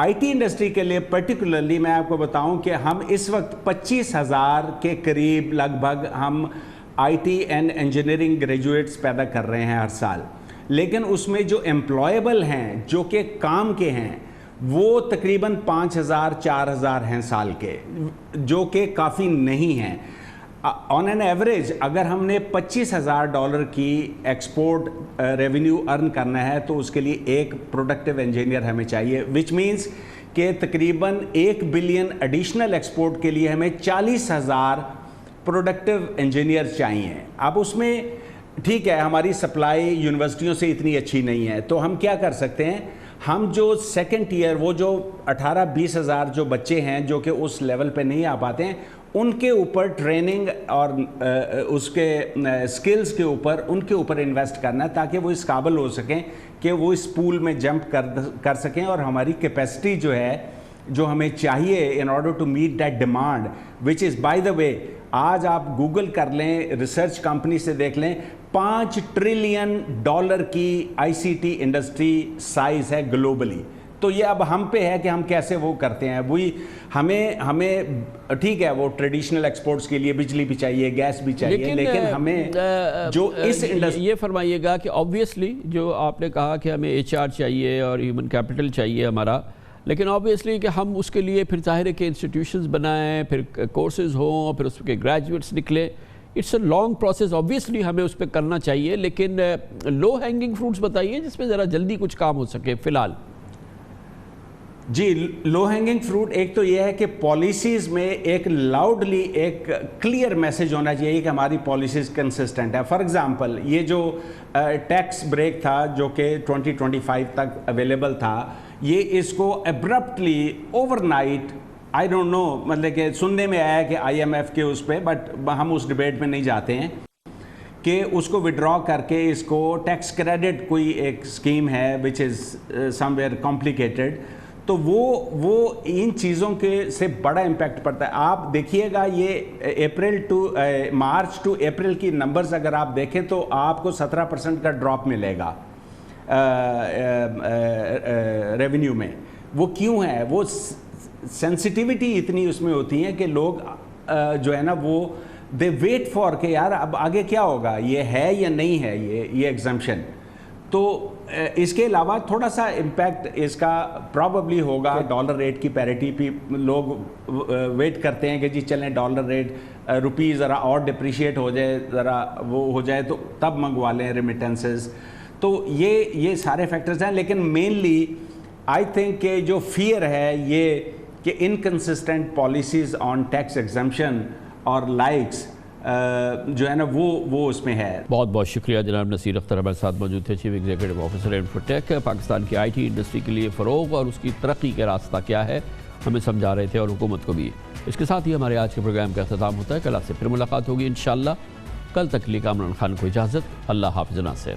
IT انڈسٹری کے لیے پرٹیکولرلی میں آپ کو بتاؤں کہ ہم اس وقت 25,000 کے قریب لگ بھگ ہم IT اینڈ انجینئرنگ گریجویٹس پیدا کر رہے ہیں ہر سال، لیکن اس میں جو امپلائیبل ہیں جو کہ کام کے ہیں وہ تقریباً 5,000 4,000 ہیں سال کے، جو کہ کافی نہیں ہیں۔ آن این ایوریج اگر ہم نے $25,000 کی ایکسپورٹ ریونیو ارن کرنا ہے تو اس کے لیے ایک پروڈکٹیو انجینئر ہمیں چاہیے، وچ مینس کہ تقریباً 1 بلین ایڈیشنل ایکسپورٹ کے لیے ہمیں 40,000 پروڈکٹیو انجینئر چاہیے۔ اب اس میں ٹھیک ہے ہماری سپلائی یونیورسٹیوں سے اتنی اچھی نہیں ہے، تو ہم کیا کر سکتے ہیں، ہم جو سیکنڈ ایئر وہ جو 18-20,000 جو بچے ہیں جو کہ اس لیول پہ نہیں آ پاتے ہیں، ان کے اوپر ٹریننگ اور اس کے سکلز کے اوپر ان کے اوپر انویسٹ کرنا ہے تاکہ وہ اس قابل ہو سکیں کہ وہ اس پول میں جمپ کر سکیں، اور ہماری کیپیسٹی جو ہے جو ہمیں چاہیے in order to meet that demand, which is by the way آج آپ گوگل کر لیں، ریسرچ کمپنی سے دیکھ لیں، $5 ٹریلین کی ICT انڈسٹری سائز ہے گلوبلی۔ تو یہ اب ہم پہ ہے کہ ہم کیسے وہ کرتے ہیں۔ وہی ہمیں ٹھیک ہے وہ ٹریڈیشنل ایکسپورٹس کے لیے بجلی بھی چاہیے، گیس بھی چاہیے، لیکن ہمیں جو اس یہ فرمائیے گا کہ آبویسلی جو آپ نے کہا کہ ہمیں HR چاہیے اور ہیومن کیپٹل چاہیے ہمارا، لیکن آبویسلی کہ ہم اس کے لیے پھر ظاہر ہے کہ انسٹیٹیوشنز بنائیں، پھر کورسز ہوں، پھر اس کے گریجویٹس نکلیں، it's a long process, obviously ہمیں اس پہ کرنا چاہیے، لیکن لو ہینگنگ فروٹس بتائیے جس میں ذرا جلدی کچھ کام ہو سکے فی الحال۔ جی، لو ہینگنگ فروٹ ایک تو یہ ہے کہ پالیسیز میں ایک لاؤڈلی ایک کلیئر میسج ہونا چاہیے کہ ہماری پالیسیز کنسسٹنٹ ہے۔ فار ایگزامپل یہ جو ٹیکس بریک تھا جو کہ 2025 تک اویلیبل تھا، یہ اس کو abruptly overnight I don't know, مطلب کہ سننے میں آیا کہ IMF کے اس پہ، بٹ ہم اس ڈیبیٹ میں نہیں جاتے ہیں، کہ اس کو وڈرا کر کے اس کو ٹیکس کریڈٹ کوئی ایک اسکیم ہے وچ از سم ویئر کمپلیکیٹڈ، تو وہ ان چیزوں کے سے بڑا امپیکٹ پڑتا ہے۔ آپ دیکھیے گا یہ مارچ ٹو اپریل کی نمبرز اگر آپ دیکھیں تو آپ کو 17% کا ڈراپ ملے گا ریونیو میں۔ وہ کیوں ہے؟ وہ سینسٹیوٹی اتنی اس میں ہوتی ہے کہ لوگ جو ہے نا وہ دے ویٹ فار کہ یار اب آگے کیا ہوگا، یہ ہے یا نہیں ہے یہ ایگزمپشن۔ تو اس کے علاوہ تھوڑا سا امپیکٹ اس کا پراببلی ہوگا ڈالر ریٹ کی پیریٹی پہ، لوگ ویٹ کرتے ہیں کہ جی چلیں ڈالر ریٹ روپی ذرا اور ڈپریشیٹ ہو جائے، ذرا وہ ہو جائے تو تب منگوا لیں ریمیٹنسز۔ تو یہ سارے فیکٹرز ہیں، لیکن مینلی آئی تھنک کہ جو فیئر ہے یہ کہ انکنسسٹنٹ پالیسیز آن ٹیکس ایگزمپشن اور لائکس جو ہے نا وہ اس میں ہے۔ بہت بہت شکریہ جناب نصیر اختر ہمارے ساتھ موجود تھے، چیف ایگزیکٹو آفیسر انفوٹیک۔ پاکستان کی IT انڈسٹری کے لیے فروغ اور اس کی ترقی کا راستہ کیا ہے ہمیں سمجھا رہے تھے، اور حکومت کو بھی۔ اس کے ساتھ ہی ہمارے آج کے پروگرام کا اختتام ہوتا ہے۔ کل آپ سے پھر ملاقات ہوگی انشاءاللہ۔ کل تک کے لیے کامران خان کو اجازت، اللہ حافظ ناصر۔